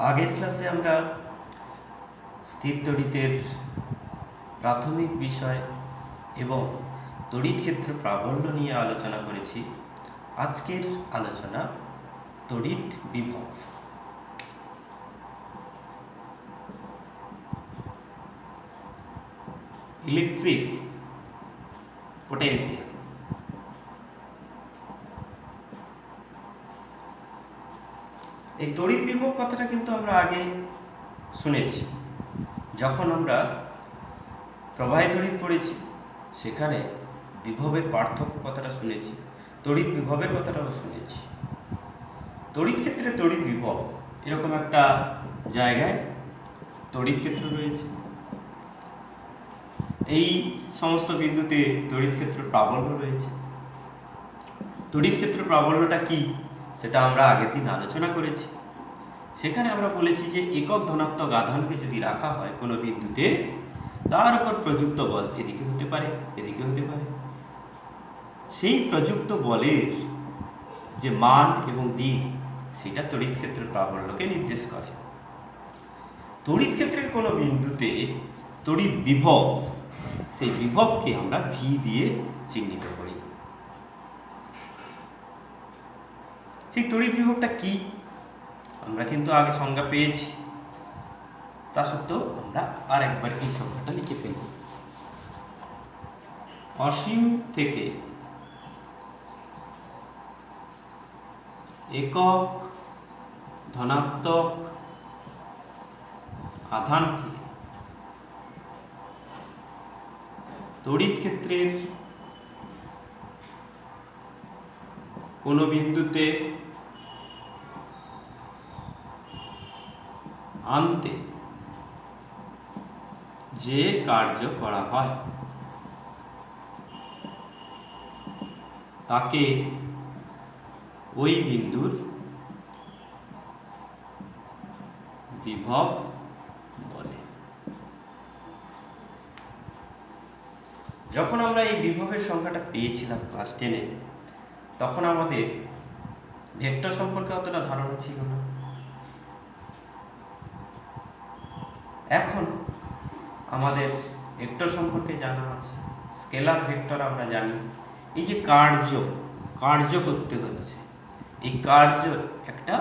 আগের ক্লাসে আমরা স্থির তড়িতের প্রাথমিক বিষয় এবং তড়িৎ ক্ষেত্র প্রাবল্য নিয়ে আলোচনা করেছি। আজকের আলোচনা তড়িৎ বিভব। Electric potential. এই তড়িৎ বিভব কথাটা কিন্তু আমরা আগে শুনেছি। যখন আমরা প্রবাহী তড়িৎ পড়েছি সেখানে বিভবের পার্থক্য কথাটা শুনেছি, তড়িৎ বিভবের কথাটাও শুনেছি। তড়িৎ ক্ষেত্রে তড়িৎ বিভব এরকম একটা জায়গায় তড়িৎ ক্ষেত্র রয়েছে, এই সমস্ত বিন্দুতে তড়িৎ ক্ষেত্র প্রাবল্য রয়েছে। তড়িৎ ক্ষেত্র প্রাবল্যটা কি সেটা আমরা আগের দিন আলোচনা করেছি। সেখানে আমরা বলেছি যে একক ধনাত্মক আধানকে যদি রাখা হয় কোনো বিন্দুতে, তার উপর প্রযুক্ত বল এদিকে হতে পারে, এদিকে হতে পারে। সেই প্রযুক্ত বলের যে মান এবং দিক সেটা তড়িৎ ক্ষেত্রের প্রাবল্যকে নির্দেশ করে। তড়িৎ ক্ষেত্রের কোনো বিন্দুতে তড়িৎ বিভব, সেই বিভবকে আমরা ভি দিয়ে চিহ্নিত করি। সেই তড়িৎ বিভবটা কি আমরা কিন্তু আগে সংজ্ঞা পেয়েছি, তা সত্ত্বেও আমরা আর একবার এই সংখ্যাটা লিখে ফেলব। অসীম থেকে একক ধনাত্মক আধানকে তড়িৎ ক্ষেত্রের কোনো বিন্দুতে আনতে যে কার্য করা হয় তাকে ওই বিন্দুর বিভব বলে। যখন আমরা এই বিভবের সংখ্যাটা পেয়েছিলাম ক্লাস 10-এ, তখন আমাদের ভেক্টর সম্পর্কে অতটা ধারণা ছিল না। এখন আমাদের ভেক্টর সম্পর্কে জানা আছে, স্কেলার ভেক্টর আমরা জানি। এই যে কার্য করতে হচ্ছে, এই কার্য একটা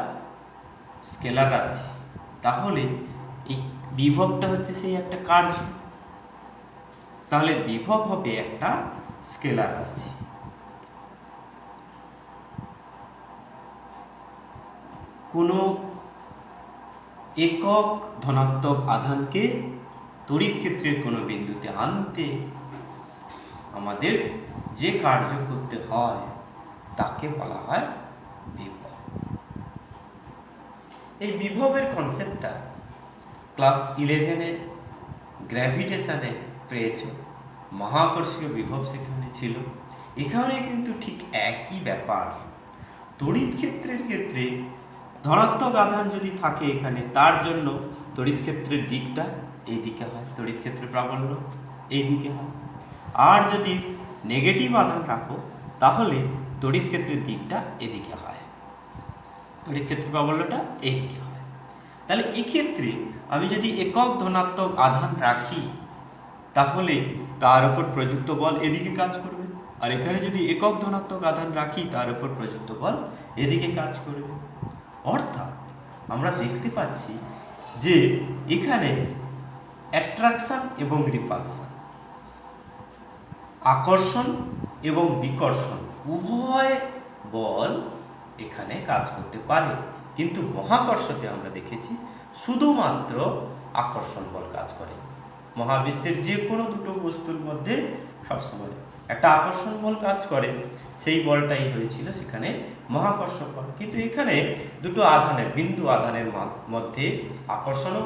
স্কেলার রাশি, তাহলে এই বিভবটা হচ্ছে সেই একটা কার্য, তাহলে বিভব হবে একটা স্কেলার রাশি। কোনো একক ধনাত্মক আধানকে তড়িৎ ক্ষেত্রের কোনো বিন্দুতে আনতে আমাদের যে কার্য করতে হয় তাকে বলা হয় বিভব। এই বিভবের কনসেপ্টটা ক্লাস 11-এ গ্র্যাভিটেশনে পেয়েছ, মহাকর্ষীয় বিভব সেখানে ছিল। এখানে কিন্তু ঠিক একই ব্যাপার। তড়িৎ ক্ষেত্রের ক্ষেত্রে ধনাত্মক আধান যদি থাকে এখানে, তার জন্য তড়িৎ ক্ষেত্রের দিকটা এই দিকে হয়, তড়িৎ ক্ষেত্রের প্রাবল্য এই দিকে হয়। আর যদি নেগেটিভ আধান রাখো তাহলে তড়িৎ ক্ষেত্রের দিকটা এদিকে হয়, তড়িৎ ক্ষেত্রের প্রাবল্যটা এইদিকে হয়। তাহলে এক্ষেত্রে আমি যদি একক ধনাত্মক আধান রাখি তাহলে তার উপর প্রযুক্ত বল এদিকে কাজ করবে, আর এখানে যদি একক ধনাত্মক আধান রাখি তার উপর প্রযুক্ত বল এদিকে কাজ করবে। অর্থাৎ আমরা দেখতে পাচ্ছি যে এখানে অ্যাট্রাকশন এবং রিপালশন, আকর্ষণ এবং বিকর্ষণ উভয় বল এখানে কাজ করতে পারে। কিন্তু মহাকর্ষতে আমরা দেখেছি শুধুমাত্র আকর্ষণ বল কাজ করে। মহাবিশ্বের যে কোনো দুটো বস্তুর মধ্যে সবসময় একটা আকর্ষণ বল কাজ করে, সেই বলটাই হয়েছিল সেখানে মহাকর্ষ বল। কিন্তু এখানে দুটো আধানের, বিন্দু আধানের মধ্যে আকর্ষণও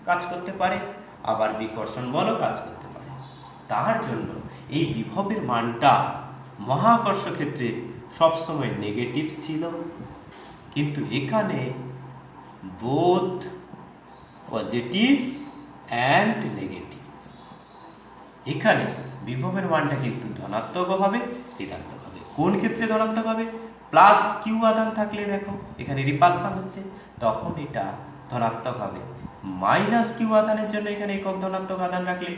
কাজ করতে পারে, আবার বিকর্ষণ বলও কাজ করতে পারে। তার জন্য এই বিভবের মানটা মহাকর্ষ ক্ষেত্রে সবসময় নেগেটিভ ছিল, কিন্তু এখানে বোথ পজিটিভ অ্যান্ড নেগেটিভ। এখানে বিভবের মানটা কিন্তু ধনাত্মক হবে, ঋণাত্মক হবে। কোন ক্ষেত্রে ধনাত্মক হবে? প্লাস কিউ আধান থাকলে দেখো এখানে রিপালশন হচ্ছে, তখন এটা ধনাত্মক হবে, মাইনাস কিউ আধানের জন্য এখানে একক ধনাত্মক আধান রাখলে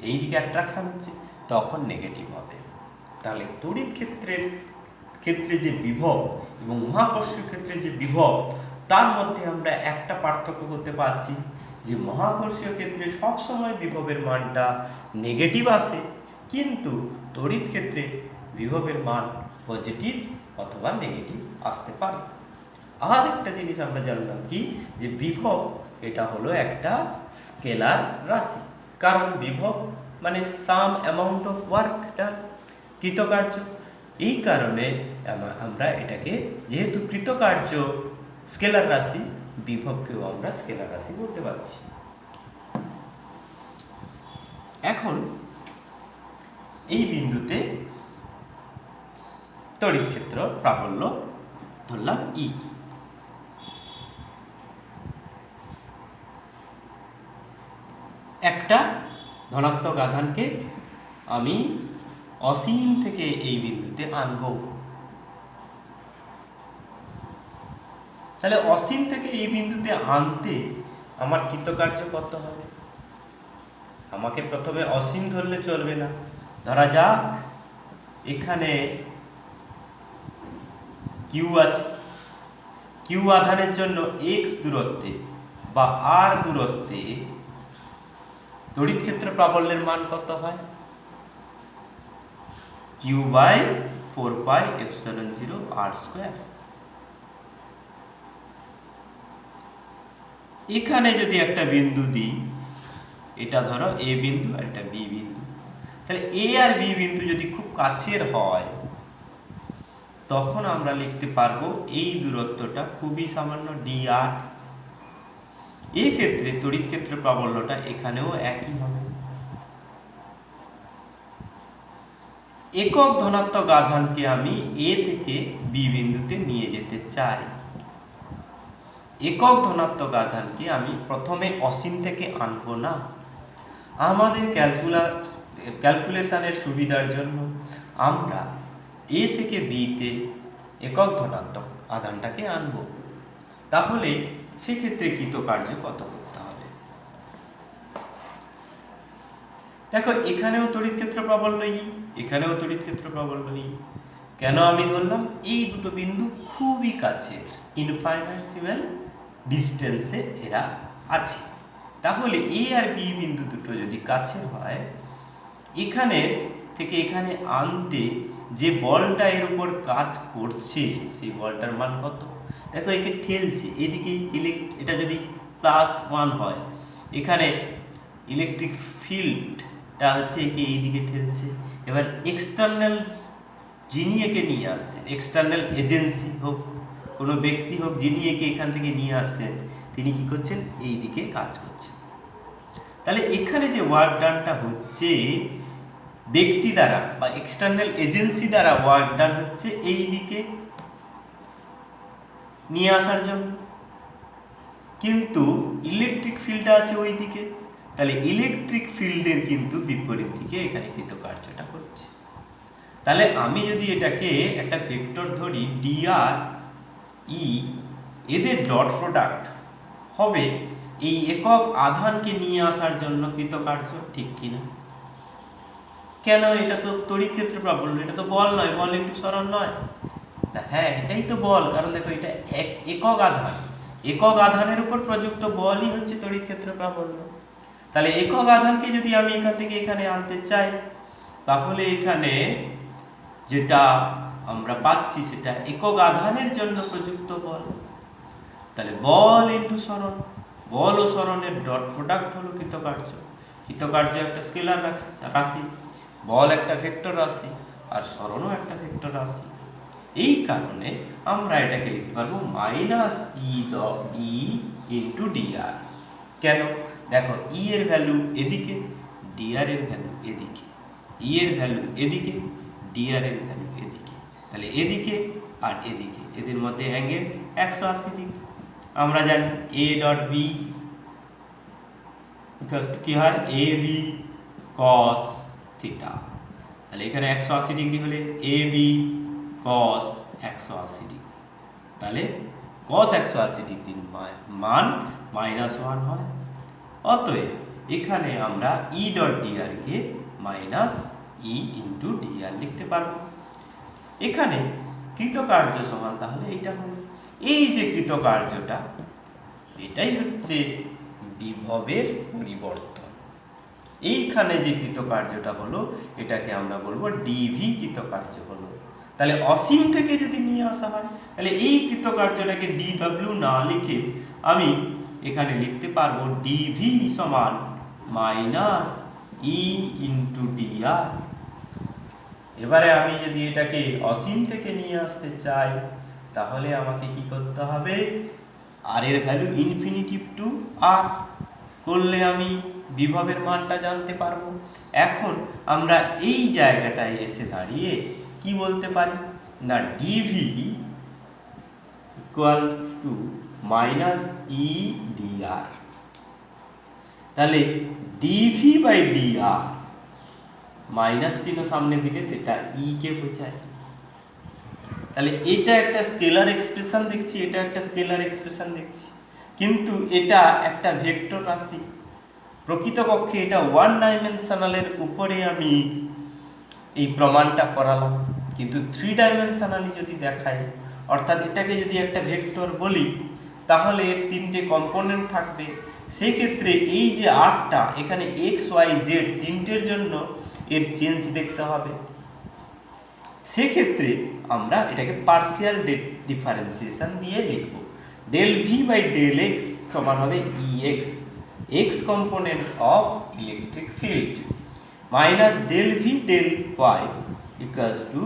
এই দিকে অ্যাট্রাকশন হচ্ছে, তখন নেগেটিভ হবে। তাহলে তড়িৎ ক্ষেত্রে যে বিভব এবং মহাকর্ষীয় ক্ষেত্রে যে বিভব, তার মধ্যে আমরা একটা পার্থক্য করতে পারছি যে মহাকর্ষীয় ক্ষেত্রে সবসময় বিভবের মানটা নেগেটিভ আসে, কিন্তু তড়িৎ ক্ষেত্রে বিভবের মান পজিটিভ অথবা নেগেটিভ আসতে পারে। আর একটা জিনিস আমরা জানলাম কি, যে বিভব এটা হলো একটা স্কেলার রাশি, কারণ বিভব মানে sum amount of work done, কৃতকার্য। এই কারণে আমরা এটাকে, যেহেতু কৃতকার্য স্কেলার রাশি, বিভবকেও আমরা স্কেলার রাশি বলতে পারছি। এখন এই বিন্দুতে তড়িৎ ক্ষেত্র প্রাবল্য ধরলাম ই। একটা ধনাত্মক আধানকে আমি অসীম থেকে এই বিন্দুতে আনবো। তাহলে অসীম থেকে এই বিন্দুতে আনতে আমার কৃতকার্য কত হবে? আমাকে প্রথমে অসীম ধরলে চলবে না। ধরা যাক এখানে কিউ আছে, কিউ আধানের জন্য এক্স দূরত্বে বা আর দূরত্বে তড়িৎ ক্ষেত্র প্রাবল্যের মান কত হয়? Q by 4πε0 R square. এখানে যদি একটা বিন্দু দিই, এটা ধরো এ বিন্দু আর এটা বি বিন্দু, তাহলে এ আর বি বিন্দু যদি খুব কাছের হয়, তখন আমরা লিখতে পারবো এই দূরত্বটা খুবই সামান্য dr। এই ক্ষেত্রে তড়িৎ ক্ষেত্র প্রাবল্যটা এখানেও একই হবে। একক ধনাত্মক আধানকে আমি এ থেকে বি বিন্দুতে নিয়ে যেতে চাই। একক ধনাত্মক আধানকে আমি প্রথমে অসীম থেকে আনবো না। আমাদের ক্যালকুলেশনের সুবিধার জন্য আমরা এ থেকে বিতে একক ধনাত্মক আধানটাকে আনবো। তাহলে সেক্ষেত্রে কৃতকার্য কত করতে হবে? দেখো এখানেও তড়িৎ ক্ষেত্র প্রাবল্য ই, এখানেও তড়িৎ ক্ষেত্র প্রাবল্য ই। কেন আমি ধরলাম? এই দুটো বিন্দু খুবই কাছের, ইনফাইনাইটেসিমাল ডিস্টেন্সে এরা আছে। তাহলে এ আর বি বিন্দু দুটো যদি কাছের হয়, এখানে থেকে এখানে আনতে যে বলটা এর উপর কাজ করছে, সেই বলটার মান কত? দেখো একে ঠেলছে এদিকে, এটা যদি +1 হয়, এখানে ইলেকট্রিক ফিল্ডটা হচ্ছে একে এইদিকে ঠেলছে। এবার এক্সটার্নাল যিনি একে নিয়ে আসছেন, এক্সটার্নাল এজেন্সি হোক, কোনো ব্যক্তি হোক, যিনি একে এখান থেকে নিয়ে আসছেন, তিনি কি করছেন? এই দিকে কাজ করছেন। তাহলে এখানে যে ওয়ার্ক ডানটা হচ্ছে ব্যক্তি দ্বারা বা এক্সটার্নাল এজেন্সি দ্বারা ওয়ার্ক ডান হচ্ছে এই দিকে নিয়ে আসার জন্য, কিন্তু ইলেকট্রিক ফিল্ডটা আছে ওই দিকে। তাহলে ইলেকট্রিক ফিল্ডের কিন্তু বিপরীত দিকে এখানে কৃতকার্যটা করছে। তাহলে আমি যদি এটাকে একটা ভেক্টর ধরি dr e, এদের ডট প্রোডাক্ট হবে এই একক আধানকে নিয়ে আসার জন্য কৃতকার্য, ঠিক কিনা? কেন? এটা তো তড়িৎ ক্ষেত্র প্রাবল্য, এটা তো বল নয়, বল একটু সরণ নয়। হ্যাঁ, এটাই তো বল, কারণ দেখো এটা একক আধান, একক আধানের উপর প্রযুক্ত বলই হচ্ছে তড়িৎ ক্ষেত্র প্রাবল্য। তাহলে একক আধানকে যদি আমি এখান থেকে এখানে আনতে চাই, তাহলে এখানে যেটা আমরা পাচ্ছি সেটা একক আধানের জন্য প্রযুক্ত বল। তাহলে বল ইন্টু সরণ, বল ও সরণের ডট প্রোডাক্ট হলো কৃতকার্য। কৃতকার্য একটা স্কেলার রাশি, বল একটা ভেক্টর রাশি, আর সরণও একটা ভেক্টর রাশি। এই কারণে আমরা এটাকে লিখতে পারবো -e ইন্টু dr। কেন? দেখো ই এর ভ্যালু এদিকে, dr এর ভ্যালু এদিকে, ই এর ভ্যালু এদিকে, dr এর ভ্যালু এদিকে। তাহলে এদিকে আর এদিকে এদের মধ্যে অ্যাঙ্গেল 180 ডিগ্রি। আমরা জানি a ডট b কি হয়? ab cos theta. তাহলে এখানে 180 ডিগ্রি হলে ab cos 180 ডিগ্রি। তাহলে cos 180 ডিগ্রির মান -1 হয়। অতএব এখানে আমরা E ডট dr কে -E ইন্টু dr লিখতে পারবো। এখানে কৃতকার্য সমান তাহলে এইটা হলো, এই যে কৃতকার্যটা এটাই হচ্ছে বিভবের পরিবর্তন। এইখানে যে কৃতকার্যটা হলো এটাকে আমরা বলবো ডিভি কৃতকার্য হলো। তাহলে অসীম থেকে যদি নিয়ে আসা হয় তাহলে এই কৃতকার্যটাকে ডিডব্লিউ না লিখে আমি এখানে লিখতে পারবো ডিভি সমান -E ইন্টু dr। এবারে আমি যদি এটাকে অসীম থেকে নিয়ে আসতে চাই তাহলে আমাকে কি করতে হবে, আর এর ভ্যালু ইনফিনিটিভ টু আর করলে আমি বিভবের মানটা জানতে পারবো। এখন আমরা এই জায়গাটায় এসে দাঁড়িয়ে কি বলতে পারি না, DV equal to -E dr। তাহলে ডিভি বাই dr মাইনাস চিহ্ন সামনে দিলে সেটা ই কে বোঝায়। তাহলে এটা একটা স্কেলার এক্সপ্রেশন দেখছি, এটা একটা স্কেলার এক্সপ্রেশন দেখছি, কিন্তু এটা একটা ভেক্টর রাশি। প্রকৃতপক্ষে এটা ওয়ান ডাইমেনশনালের উপরে আমি এই প্রমাণটা করালাম, কিন্তু থ্রি ডাইমেনশনালি যদি দেখাই, অর্থাৎ এটাকে যদি একটা ভেক্টর বলি তাহলে এর তিনটে কম্পোনেন্ট থাকবে। সেই ক্ষেত্রে এই যে আরটা এখানে এক্স ওয়াই জেড তিনটের জন্য এর চেঞ্জ দেখতে হবে। সেক্ষেত্রে আমরা এটাকে পার্সিয়াল ডিফারেন্সিয়েশন দিয়ে লিখব। Del V by del X সমান হবে E X, X component of electric field, minus del V del Y equals to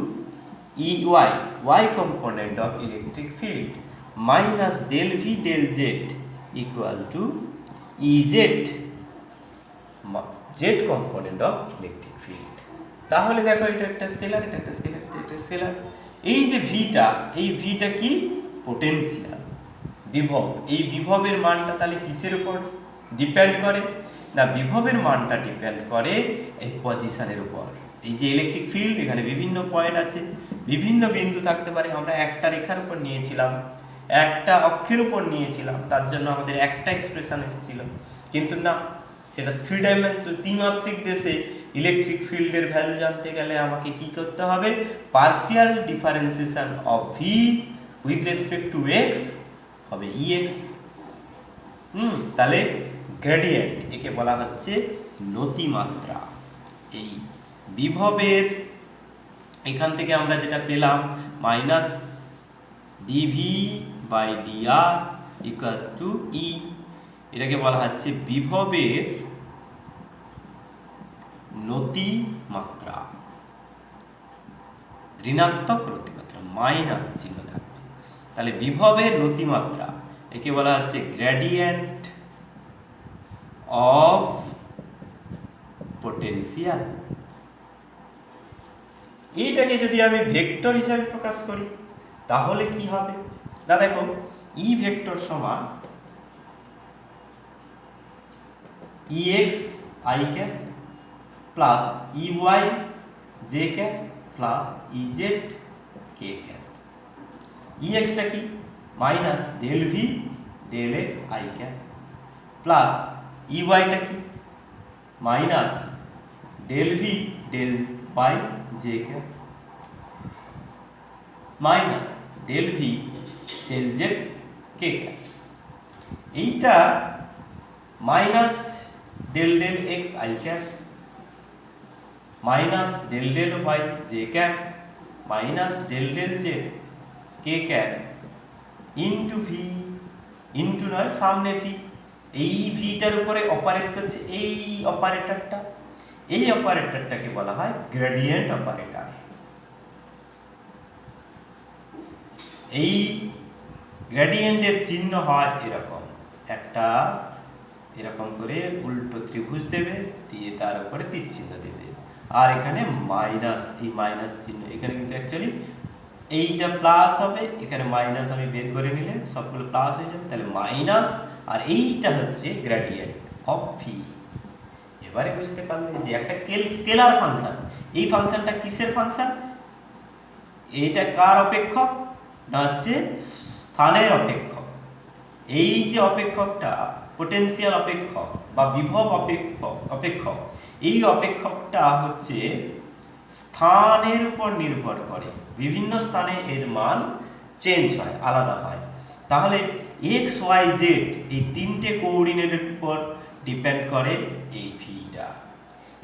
E Y, Y component of electric field, minus del V del Z equal to E Z, Z component of electric field. তাহলে দেখো এটা একটা scalar, এটা একটা scalar, এটা একটা scalar. এই যে ভিটা, এই ভিটা কি পোটেনশিয়াল, বিভব। এই বিভবের মানটা তাহলে কিসের উপর ডিপেন্ড করে না, বিভবের মানটা ডিপেন্ড করে এই পজিশনের উপর। এই যে ইলেকট্রিক ফিল্ড এখানে বিভিন্ন পয়েন্ট আছে, বিভিন্ন বিন্দু থাকতে পারে। আমরা একটা রেখার উপর নিয়েছিলাম, একটা অক্ষের উপর নিয়েছিলাম, তার জন্য আমাদের একটা এক্সপ্রেশন এসেছিল, কিন্তু না, সেটা থ্রি ডাইমেনশনাল ত্রিমাত্রিক দেশে ইলেকট্রিক ফিল্ডের ভ্যালু জানতে গেলে আমাকে কি করতে হবে, partial differentiation of V with respect to x হবে ইএক্স। তাহলে গ্রেডিয়েন্ট, একে বলা হচ্ছে নতিমাত্রা। এই বিভবের এখান থেকে আমরা যেটা পেলাম minus D V by D R equal to E, এটাকে বলা হচ্ছে বিভবের নতিমাত্রা, ঋণাত্মক নতিমাত্রা, মাইনাস চিহ্ন থাকবে। তাহলে বিভবের নতিমাত্রা একে বলা হচ্ছে গ্রেডিয়েন্ট অফ পোটেনশিয়াল। এইটাকে যদি আমি ভেক্টর হিসাবে প্রকাশ করি তাহলে কি হবে না, দেখো ই ভেক্টর সমান E X I cap plus E Y J cap plus E Z K cap. ইএক্সটা কি minus del V del X I cap plus ইওয়াইটা কি minus del V del Y J cap minus del V del Z K cap. এইটা minus del del X I cap minus del del Y J cap minus del del Z K cap into V, into নয় সামনে V, এই ভিটার উপরে operate করছে এই অপারেটরটা, এই অপারেটরটাকে বলা হয় গ্রেডিয়েন্ট অপারেটর। এই গ্রেডিয়েন্টের চিহ্ন হয় এরকম, একটা এরকম করে উল্টো ত্রিভুজ দেবে, দিয়ে তার উপরে তীর চিহ্ন দেবে, আর এখানে মাইনাস, এই মাইনাস চিহ্ন এখানে কিন্তু অ্যাকচুয়ালি এইটা প্লাস হবে, এখানে মাইনাস আমি বের করে নিলে সবগুলো প্লাস হয়ে যাবে, তাহলে মাইনাস, আর এইটা হচ্ছে গ্রেডিয়েন্ট অফ ভি। এবারে বুঝতে পারলে যে একটা স্কেলার ফাংশন, এই ফাংশনটা কিসের ফাংশন, এইটা কার অপেক্ষক না, হচ্ছে স্থানের অপেক্ষক। এই যে অপেক্ষকটা পোটেনশিয়াল অপেক্ষক বা বিভব অপেক্ষক, এই অপেক্ষকটা হচ্ছে স্থানের উপর নির্ভর করে, বিভিন্ন স্থানে এর মান চেঞ্জ হয়, আলাদা হয়। তাহলে এক্স ওয়াই জেড এই তিনটে কোঅর্ডিনেটের উপর ডিপেন্ড করে এই ভিটা,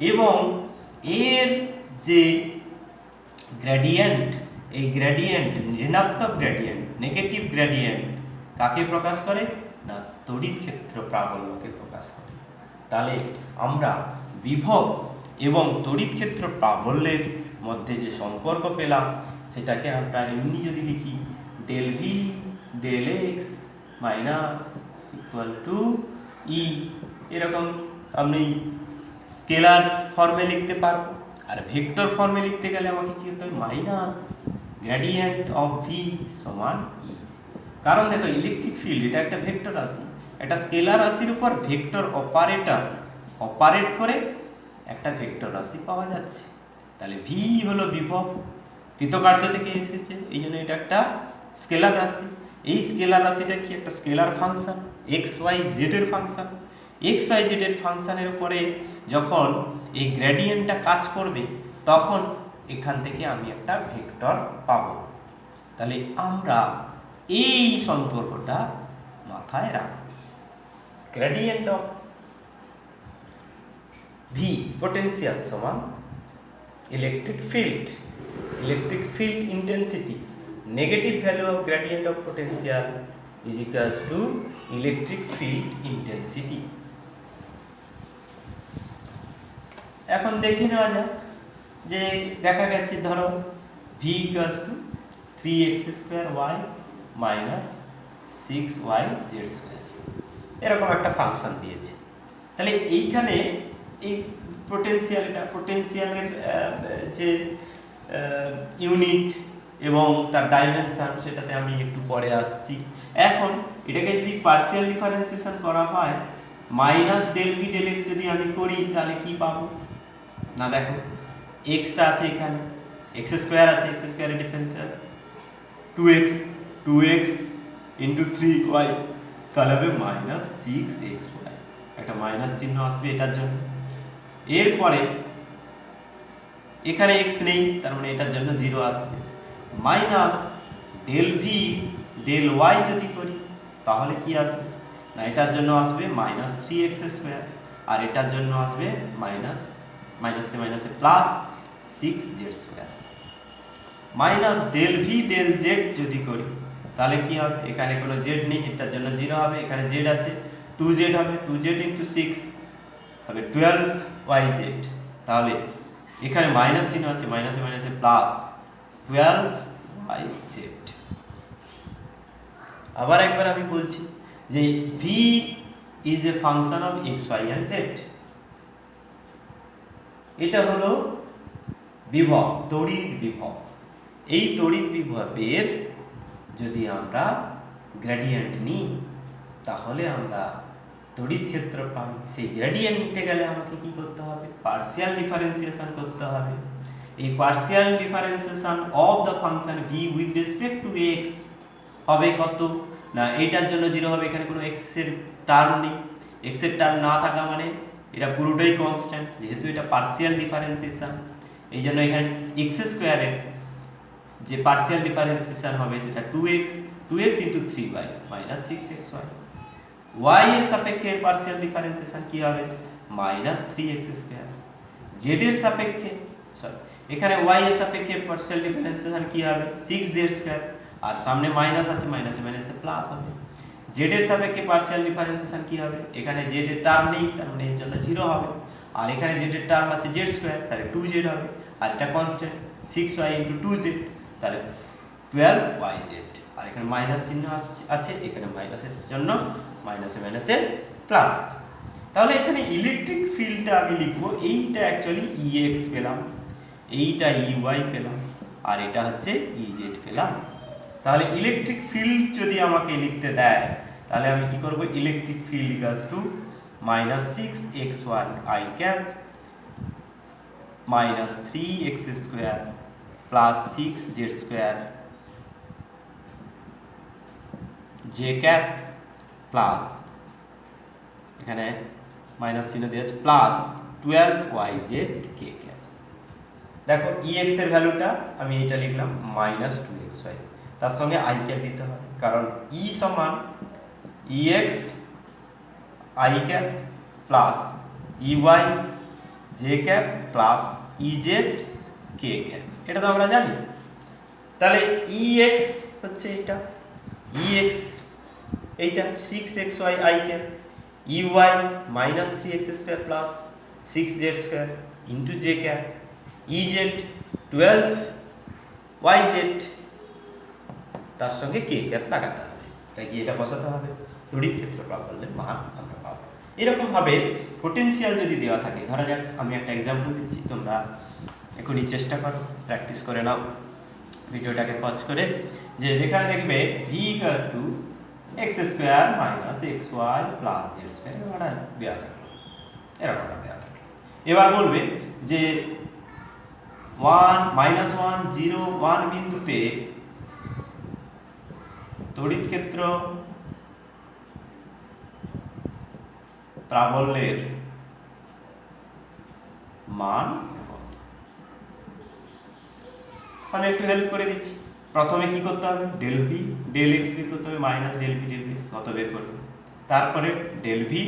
এবং এর যে গ্রেডিয়েন্ট, এই গ্রেডিয়েন্ট ঋণাত্মক গ্রেডিয়েন্ট, নেগেটিভ গ্রেডিয়েন্ট কাকে প্রকাশ করে না তড়িৎ ক্ষেত্র প্রাবল্যকে প্রকাশ করে। তাহলে আমরা বিভব এবং তড়িৎ ক্ষেত্র প্রাবল্যের মধ্যে যে সম্পর্ক পেলাম সেটাকে আমরা এমনি যদি লিখি del V del X minus equal to E, এরকম আমি স্কেলার ফর্মে লিখতে পারবো। আর ভেক্টর ফর্মে লিখতে গেলে আমাকে কি হতে হবে মাইনাস গ্রেডিয়েন্ট অফ ভি সমান ই। কারণ দেখো ইলেকট্রিক ফিল্ড এটা একটা ভেক্টর রাশি, একটা স্কেলার রাশির উপর ভেক্টর অপারেট করে একটা ভেক্টর রাশি পাওয়া যাচ্ছে। তাহলে ভি হলো বিভব, কৃতকার্য থেকে এসেছে, এই জন্য এটা একটা স্কেলার রাশি। এই স্কেলার রাশিটা কি একটা scalar function, X Y Z এর ফাংশন। এক্স ওয়াই জেড এর ফাংশনের উপরে যখন এই গ্রেডিয়েন্টটা কাজ করবে তখন এখান থেকে আমি একটা ভেক্টর পাবো। তাহলে আমরা এই সম্পর্কটা মাথায় রাখব। গ্রেডিয়েন্ট অফ ভি পোটেনশিয়াল সমান electric field intensity, negative value of gradient of potential is equals to electric field intensity. এখন দেখে নেওয়া যাক যে দেখা গেছে ধরো V equals two 3x² minus 6yz², এরকম একটা ফাংশন দিয়েছে। তাহলে এইখানে এই পোটেনশিয়ালের যে ইউনিট এবং তার ডাইমেনশন সেটাতে আমি একটু পরে আসছি। এখন এটাকে যদি পার্সিয়াল ডিফারেন্সিয়েশন করা হয় minus del V del X যদি আমি করি তাহলে কি পাবো না, দেখো এক্সটা আছে এখানে, x² আছে, x² এর ডিফারেন্সিয়াল 2x ইন্টু 3y, তাহলে হবে মাইনাস 6xy, একটা মাইনাস চিহ্ন আসবে এটার জন্য। এরপরে এখানে x নেই, তার মানে এটার জন্য 0 আসবে। Minus del V del y যদি করি তাহলে কি আসবে না, এটার জন্য আসবে মাইনাস 3x², আর এটার জন্য আসবে মাইনাসে plus 6z²। Minus del V del Z যদি করি তাহলে কি হবে, এখানে কোনো জেড নেই, এটার জন্য 0 হবে, এখানে জেড আছে 2z হবে, 2z ইন্টু 6 হবে 12yz। তাহলে এখানে মাইনাস চিহ্ন আছে, মাইনাসে প্লাস 12yz। আবার একবার আমি বলছি যে v is a function of x, y and z। এটা হলো বিভব, তড়িৎ বিভব। এই তড়িৎ বিভবের যদি আমরা গ্রেডিয়েন্ট নিই তাহলে আমরা তড়িৎ ক্ষেত্র পাই। সেই গ্রেডিয়েন্ট নিতে গেলে আমাকে কি করতে হবে, পার্সিয়াল ডিফারেন্সিয়েশন করতে হবে। এই partial differentiation of the function V with respect to x হবে কত না, এইটার জন্য 0 হবে, এখানে কোনো এক্স এর টার্ম নেই। এক্স এর টার্ম না থাকা মানে এটা পুরোটাই কনস্ট্যান্ট, যেহেতু এটা পার্সিয়াল ডিফারেন্সিয়েশন এই জন্য এখানে x² এর যে পার্সিয়াল ডিফারেন্সিয়েশন হবে সেটা 2x into 3y minus 6xy। y এর সাপেক্ষে পার্সিয়াল ডিফারেন্সিয়েশন কি হবে মাইনাস 3x²। z এর সাপেক্ষে এখানে y এর সাপেক্ষে পার্সিয়াল ডিফারেন্সিয়েশন কি হবে 6z², আর সামনে মাইনাস আছে, মাইনাসে প্লাস হবে। z এর সাপেক্ষে পার্সিয়াল ডিফারেন্সিয়েশন কি হবে, এখানে z এর টার্ম নেই তার মানে এর জন্য 0 হবে, আর এখানে z এর টার্ম আছে z² তাহলে 2z হবে, আর এটা কনস্ট্যান্ট 6y ইন্টু 2z তাহলে 12yz, আর এখানে মাইনাস চিহ্ন আছে, এখানে মাইনাসের জন্য মাইনাসে প্লাস। তাহলে এখানে ইলেকট্রিক ফিল্ডটা আমি লিখবো, এইটা অ্যাকচুয়ালি ex পেলাম, এইটা ey পেলাম, আর এটা হচ্ছে ez পেলাম। তাহলে ইলেকট্রিক ফিল্ড যদি আমাকে লিখতে দেয় তাহলে আমি কি করব, electric field equals to minus 6xy cap minus 3x² plus 6z² J cap plus, এখানে মাইনাস চিহ্ন দিয়ে আছে, প্লাস 12yz কে ক্যাপ। দেখো ex এর ভ্যালুটা আমি এটা লিখলাম -2xy, তার সঙ্গে i ক্যাপ দিতে হবে, কারণ e সমান ex i cap plus ey j cap plus ez k cap, এটা তো আমরা জানি। তাহলে ex হচ্ছে এটা, ex এইটা 6xy i cap, ey -3x² plus 6z² into j cap, ez 12yz, তার সঙ্গে কে ক্যাপ লাগাতে হবে, তাই কি এটা বসাতে হবে, তড়িৎ ক্ষেত্র প্রাবল্যের মান আমরা পাবো। এরকম ভাবে পোটেনশিয়াল যদি দেওয়া থাকে, ধরা যাক আমি একটা এক্সাম্পল দিচ্ছি, তোমরা এখনই চেষ্টা করো, প্র্যাকটিস করে নাও ভিডিওটাকে পজ করে, যে যেখানে দেখবে v = x² - xy plus z², এটা দেওয়া থাকলো, এরকমটা দেওয়া থাকলো। এবার বলবে যে 1 -1 0 1 বিন্দুতে তড়িৎ ক্ষেত্র প্রাবল্যের মান কত। আমি একটু হেল্প করে দিচ্ছি। প্রথমে কি করতে হবে, ডেল ভি ডেল এক্স বের করতে হবে, minus del V del X কত বের করবে, তারপরে ডেল ভি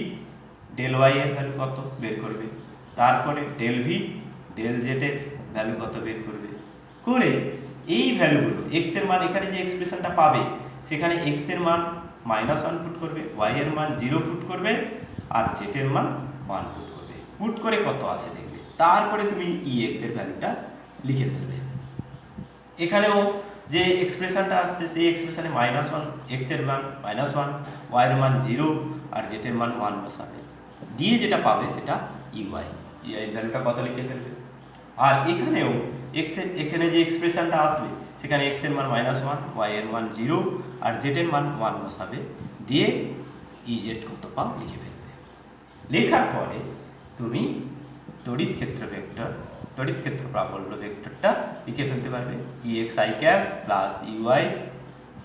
ডেল ওয়াই এর ভ্যালু কত বের করবে, তারপরে ডেল ভি ডেল জেড এর ভ্যালু কত বের করবে, করে এই ভ্যালুগুলো এক্স এর মান, এখানে যে এক্সপ্রেশনটা পাবে সেখানে এক্স এর মান -1 পুট করবে, ওয়াই এর মান 0 পুট করবে, আর জেড এর মান 1 পুট করবে। পুট করে কত আসে দেখবে, তারপরে তুমি ex এর ভ্যালুটা লিখে ফেলবে। এখানেও যে এক্সপ্রেশনটা আসছে সেই এক্সপ্রেশনে -1 এক্স এর মান -1, ওয়াই এর মান 0 আর জেড এর মান 1 বসাবে, দিয়ে যেটা পাবে সেটা ey এর ভ্যালুটা কত লিখে ফেলবে। আর এখানেও x এর, এখানে যে এক্সপ্রেশনটা আসবে সেখানে x এর মান -1, y এর মান 0 আর z এর মান 1 বসাবে, দিয়ে ez কত পাও লিখে ফেলবে। লেখার পরে তুমি তড়িৎ ক্ষেত্র ভেক্টর, তড়িৎ ক্ষেত্র প্রাবল্য ভেক্টরটা লিখে ফেলতে পারবে, ex i cap plus ey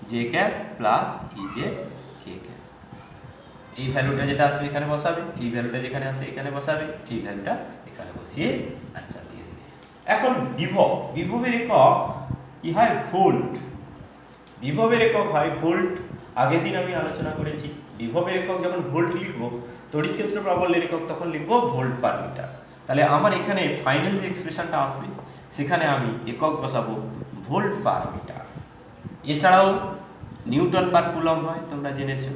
j cap plus ez k cap. এই ভ্যালুটা যেটা আসবে এখানে বসাবে, এই ভ্যালুটা যেখানে আসে এখানে বসাবে, এই ভ্যালুটা এখানে বসিয়ে অ্যান্সার দিয়ে দেবে। এখন বিভব, বিভবের একক কি হয়, ভোল্ট। বিভবের একক হয় ভোল্ট। আগের দিন আমি আলোচনা করেছি বিভবের একক যখন ভোল্ট লিখবো, তড়িৎ ক্ষেত্র প্রাবল্যের একক তখন লিখবো ভোল্ট পার মিটার। তাহলে আমার এখানে ফাইনাল যে এক্সপ্রেশনটা আসবে সেখানে আমি একক বসাবো ভোল্ট পার মিটার। এছাড়াও নিউটন পার কুলম হয়, তোমরা জেনেছো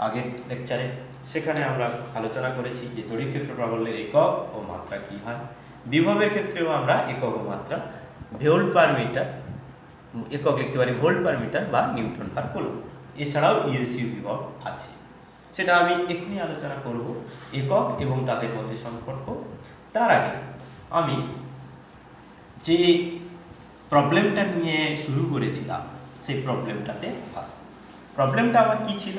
আগের লেকচারে, সেখানে আমরা আলোচনা করেছি যে তড়িৎ ক্ষেত্র প্রাবল্যের একক ও মাত্রা কি হয়। বিভবের ক্ষেত্রেও আমরা একক ও মাত্রা ভোল্ট পার মিটার একক লিখতে পারি, ভোল্ট পার মিটার বা নিউটন পার কুলম। এছাড়াও ইউএসইউ বিভব আছে, সেটা আমি এখনই আলোচনা করব, একক এবং তাদের মধ্যে সম্পর্ক। তার আগে আমি যে প্রবলেমটা নিয়ে শুরু করেছিলাম সেই প্রবলেমটাতে আসব। প্রবলেমটা আমার কি ছিল,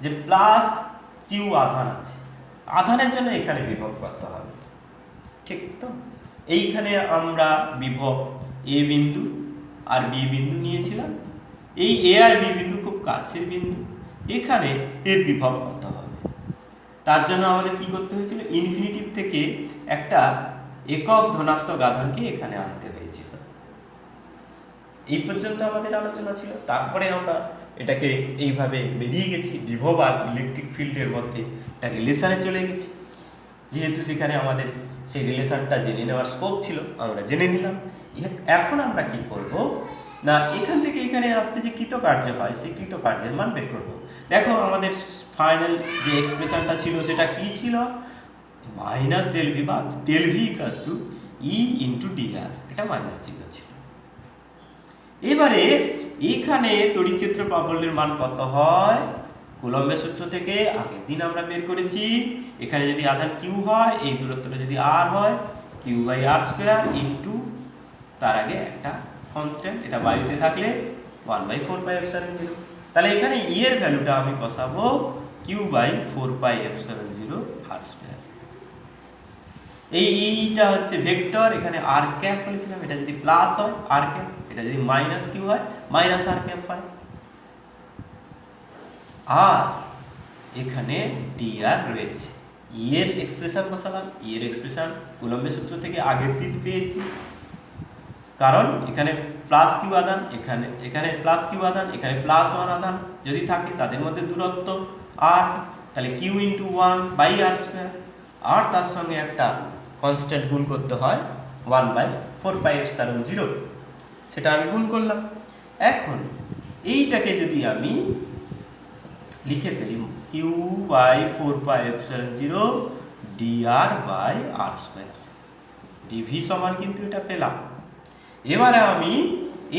যে প্লাস কিউ আধান আছে, আধানের জন্য এখানে বিভব করতে হবে, ঠিক তো। এইখানে আমরা বিভব এ বিন্দু আর বি বিন্দু নিয়েছিলাম, এই এ আর বি বিন্দু খুব কাছের বিন্দু, এখানে এর বিভব কত হবে। তার জন্য আমাদের কি করতে হয়েছিল, ইনফিনিটিভ থেকে একটা একক ধনাত্মক আধানকে এখানে আনতে হয়েছিল। এই পর্যন্ত আমাদের আলোচনা ছিল। তারপরে আমরা এটাকে এইভাবে বেরিয়ে গেছি, বিভব আর ইলেকট্রিক ফিল্ডের মধ্যে একটা রিলেশনে চলে গেছি। যেহেতু সেখানে আমাদের সেই রিলেশনটা জেনে নেওয়ার স্কোপ ছিল, আমরা জেনে নিলাম। এখন আমরা কি করব না, এখান থেকে এখানে আসতে যে কৃতকার্য হয় সেই কৃতকার্যের মান বের করব। দেখো আমাদের ফাইনাল যে এক্সপ্রেশনটা ছিল সেটা কি ছিল, মাইনাস ডেল ভি বা del V equals to E into DR, এটা মাইনাস চিহ্ন ছিল। এবারে এখানে তড়িৎ ক্ষেত্র প্রাবল্যের মান কত হয়, কুলম্বের সূত্র থেকে আগের দিন আমরা বের করেছি। এখানে যদি আধান কিউ হয়, এই দূরত্বটা যদি আর হয়, Q by R square into তার আগে একটা কনস্ট্যান্ট, এটা বায়ুতে থাকলে 1/4πε0। তাহলে এখানে ই এর ভ্যালুটা আমি বসাবো q/4πε0 আর স্কোয়ার। এই ইটা হচ্ছে ভেক্টর, এখানে আর ক্যাপ বলেছিলাম, এটা যদি প্লাস হয় আর ক্যাপ, এটা যদি মাইনাস কিউ হয় মাইনাস আর ক্যাপ হয়। আর এখানে dr রয়েছে। ই এর এক্সপ্রেশন বসালাম, ই এর এক্সপ্রেশন কুলম্বের সূত্র থেকে আগের দিন পেয়েছি, কারণ এখানে প্লাস কিউ আধান, এখানে প্লাস কিউ আধান, এখানে প্লাস 1 আধান যদি থাকে তাদের মধ্যে দূরত্ব আর, তাহলে কিউ ইন্টু 1/r², আর তার সঙ্গে একটা কনস্ট্যান্ট গুণ করতে হয় 1/4πε0, সেটা আমি গুণ করলাম। এখন এইটাকে যদি আমি লিখে ফেলি q/4πε0 dr/r², ডিভি সমান কিন্তু এটা পেলাম। এবারে আমি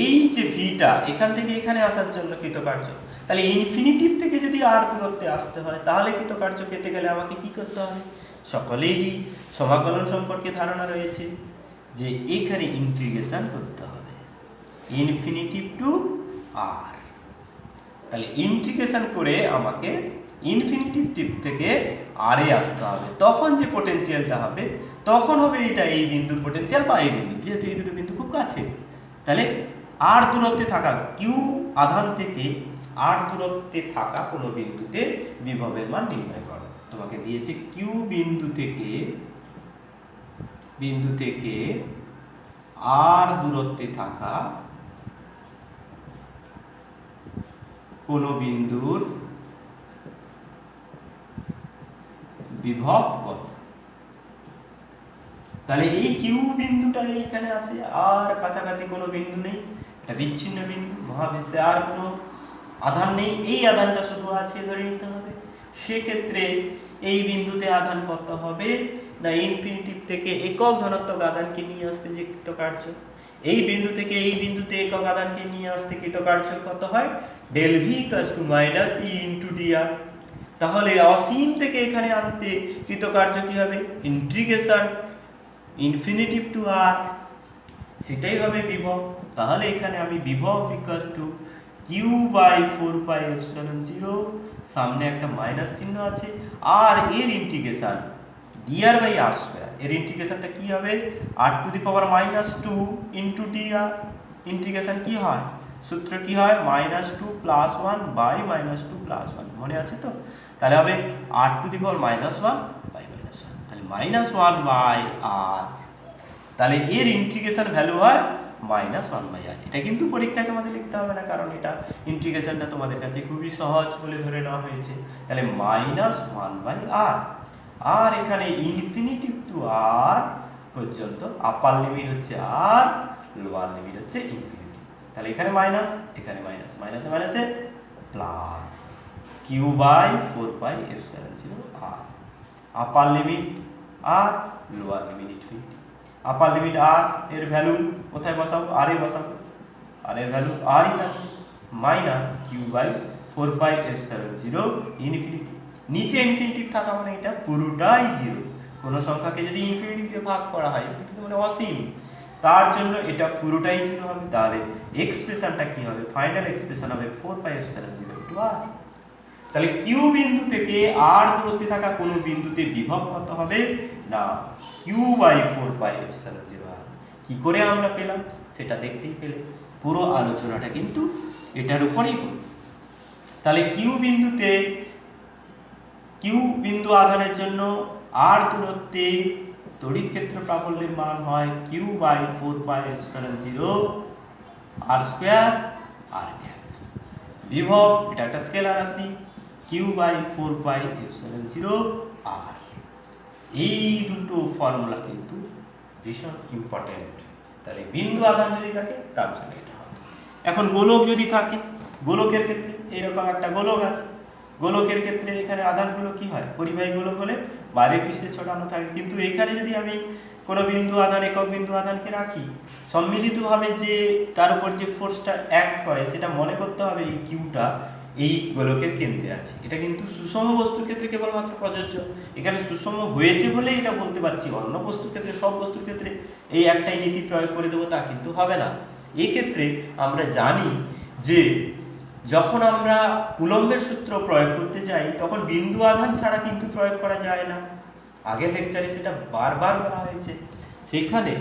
এই যে ভিটা এখান থেকে এখানে আসার জন্য কৃতকার্য, তাহলে ইনফিনিটিভ থেকে যদি আর দূরত্বে আসতে হয় তাহলে কৃতকার্য পেতে গেলে আমাকে কি করতে হবে? সকলেরই সমাকলন সম্পর্কে ধারণা রয়েছে যে এখানে ইন্টিগ্রেশন করতে হবে ইনফিনিটিভ টু আর। তাহলে ইন্টিগ্রেশন করে আমাকে ইনফিনিটিভ দিক থেকে আর এ আসতে হবে, তখন যে পোটেনশিয়ালটা হবে তখন হবে এটা এই বিন্দুর পোটেনশিয়াল বা এই বিন্দু, যেহেতু এই দুটো বিন্দু খুব কাছে। তাহলে আর দূরত্বে থাকা কিউ আধান থেকে আর দূরত্বে থাকা কোনো বিন্দুতে বিভবের মান নির্ণয় করো। তোমাকে দিয়েছে কিউ বিন্দু থেকে আর দূরত্বে থাকা কোনো বিন্দুর বিভব কত। তাহলে এই কিউ বিন্দুটা এইখানে আছে, আর কাছাকাছি কোনো বিন্দু নেই, এটা বিচ্ছিন্ন বিন্দু, মহাবিশ্বে আর কোনো আধান নেই, এই আধানটা শুধু আছে ধরে নিতে হবে। সেক্ষেত্রে এই বিন্দুতে আধান কত হবে না, ইনফিনিটিভ থেকে একক ধনাত্মক আধানকে নিয়ে আসতে যে কৃতকার্য, এই বিন্দু থেকে এই বিন্দুতে একক আধানকে নিয়ে আসতে কৃতকার্য কত হয়, del v - e * dr। তাহলে অসীম থেকে এখানে আনতে কৃতকার্য কি হবে, ইন্টিগ্রেশন ইনফিনিটিভ টু আর, সেটাই হবে বিভব। তাহলে এখানে আমি বিভব q/4πε0, সামনে একটা মাইনাস চিহ্ন আছে, আর এর ইন্টিগ্রেশন dr/r², এর ইন্টিগ্রেশনটা কি হবে, r⁻² * 2 * dr। ইন্টিগ্রেশন কি হয়, সূত্র কি হয়, -2 + 1 / -2 + 1, মনে আছে তো? তাহলে হবে r⁻1 / -1, তাহলে -1/r, তাহলে এর ইন্টিগ্রেশন ভ্যালু হয় -1/r। এটা কিন্তু পরীক্ষায় তোমাদের লিখতে হবে না, কারণ এটা ইন্টিগ্রেশনটা তোমাদের কাছে খুবই সহজ বলে ধরে নেওয়া হয়েছে। তাহলে -1/r, আর এখানে ইনফিনিটিভ টু আর পর্যন্ত আপার লিমিট হচ্ছে আর, লোয়ার লিমিট হচ্ছে ইনফিনিটি। তাহলে এখানে মাইনাস, এখানে মাইনাস, মাইনাসে মাইনাসে plus q/4πε0r, upper limit R, lower limit infinity. Upper limit R এর ভ্যালু কোথায় বসাবো, আর এ বসাবো, আর এর ভ্যালু আর ই থাকে, মাইনাস q/4πε0 ইনফিনিটি। নিচে ইনফিনিটিভ থাকা মানে এটা পুরোটাই জিরো, কোনো সংখ্যাকে যদি ইনফিনিটিভ দিয়ে ভাগ করা হয় মানে অসীম, তার জন্য এটা পুরোটাই জিরো হবে। তাহলে এক্সপ্রেশনটা কি হবে, ফাইনাল এক্সপ্রেশন হবে 4πε0 r। তাহলে কিউ বিন্দু থেকে আর দূরত্বে থাকা কোনো বিন্দুতে বিভব কত হবে না, q/4πε0r। কি করে আমরা পেলাম সেটা দেখতেই পেলে, পুরো আলোচনাটা কিন্তু এটার উপরেই হলো। তাহলে কিউ বিন্দু আধানের জন্য আর দূরত্বে তড়িৎ ক্ষেত্র প্রাবল্যের মান হয় q/4πε0 r², r²। বিভব এটা একটা স্কেলার রাশি, q/4πε0 r। এই দুটো ফর্মুলা কিন্তু ভীষণ ইম্পর্টেন্ট। তাহলে বিন্দু আধান যদি থাকে তার জন্য এটা হবে। এখন গোলক যদি থাকে, গোলকের ক্ষেত্রে এরকম একটা গোলক আছে, গোলকের ক্ষেত্রে এখানে আধানগুলো কি হয়, পরিবাহী গোলক হলে বাইরের পৃষ্ঠে ছড়ানো থাকে, কিন্তু এখানে যদি আমি কোনো বিন্দু আধান, একক বিন্দু আধানকে রাখি, সম্মিলিতভাবে যে তার উপর যে ফোর্সটা অ্যাক্ট করে সেটা মনে করতে হবে এই কিউটা এই গোলকের কেন্দ্রে আছে। এটা কিন্তু সুষম বস্তুর ক্ষেত্রে কেবলমাত্র প্রযোজ্য, এখানে সুষম হয়েছে বলেই এটা বলতে পারছি, অন্য বস্তুর ক্ষেত্রে, সব বস্তুর ক্ষেত্রে এই একটাই নীতি প্রয়োগ করে দেবো তা কিন্তু হবে না। এই ক্ষেত্রে আমরা জানি যে যখন আমরা কুলম্বের সূত্র প্রয়োগ করতে যাই তখন বিন্দু আধান ছাড়া কিন্তু প্রয়োগ করা যায় না, আগের লেকচারে সেটা বারবার বলা হয়েছে। সেখানে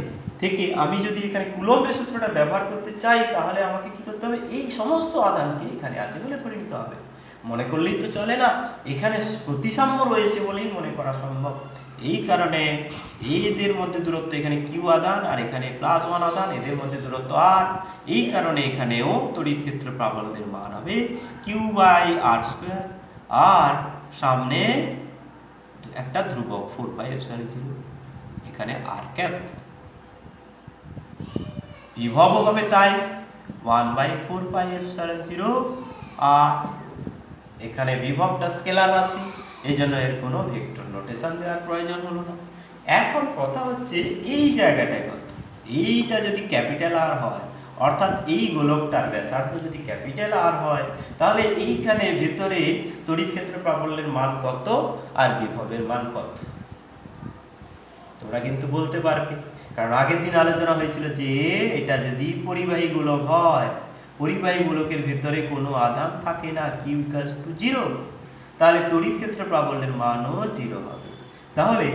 থেকে আমি যদি এখানে কুলম্বের সূত্রটা ব্যবহার করতে চাই তাহলে আমাকে কি করতে হবে, এই সমস্ত আধানকে এখানে আছে বলে ধরে নিতে হবে। মনে করলেই তো চলে না, এখানে প্রতিসাম্য রয়েছে বলেই মনে করা সম্ভব। এই কারণে এদের মধ্যে দূরত্ব, এখানে কিউ আধান আর এখানে +1 আধান, এদের মধ্যে দূরত্ব আর। এই কারণে এখানেও তড়িৎ ক্ষেত্র প্রাবল্যের মান হবে Q/r²। আর সামনে একটা ধ্রুবক 4πε0, এখানে r ক্যাপ। বিভব হবে তাই 1/4πε0 আর এখানে বিভবটা স্কেলার রাশি, এই জন্য এর কোনো ভেক্টর নোটেশন দেওয়ার প্রয়োজন হলো না। এখন কথা হচ্ছে এই জায়গাটায় কত, এইটা যদি ক্যাপিটাল আর হয়, অর্থাৎ এই গোলকটার ব্যাসার্ধ যদি ক্যাপিটাল আর হয়, তাহলে এইখানে ভেতরে তড়িৎ ক্ষেত্র প্রাবল্যের মান কত আর বিভবের মান কত তোমরা কিন্তু বলতে পারবে। কারণ আগের দিন আলোচনা হয়েছিল যে এটা যদি পরিবাহী গোলক হয়, পরিবাহী গোলকের ভিতরে কোনো আধান থাকে না, Q=0, তাহলে তড়িৎ ক্ষেত্র প্রাবল্যের মানও 0 হবে। তাহলে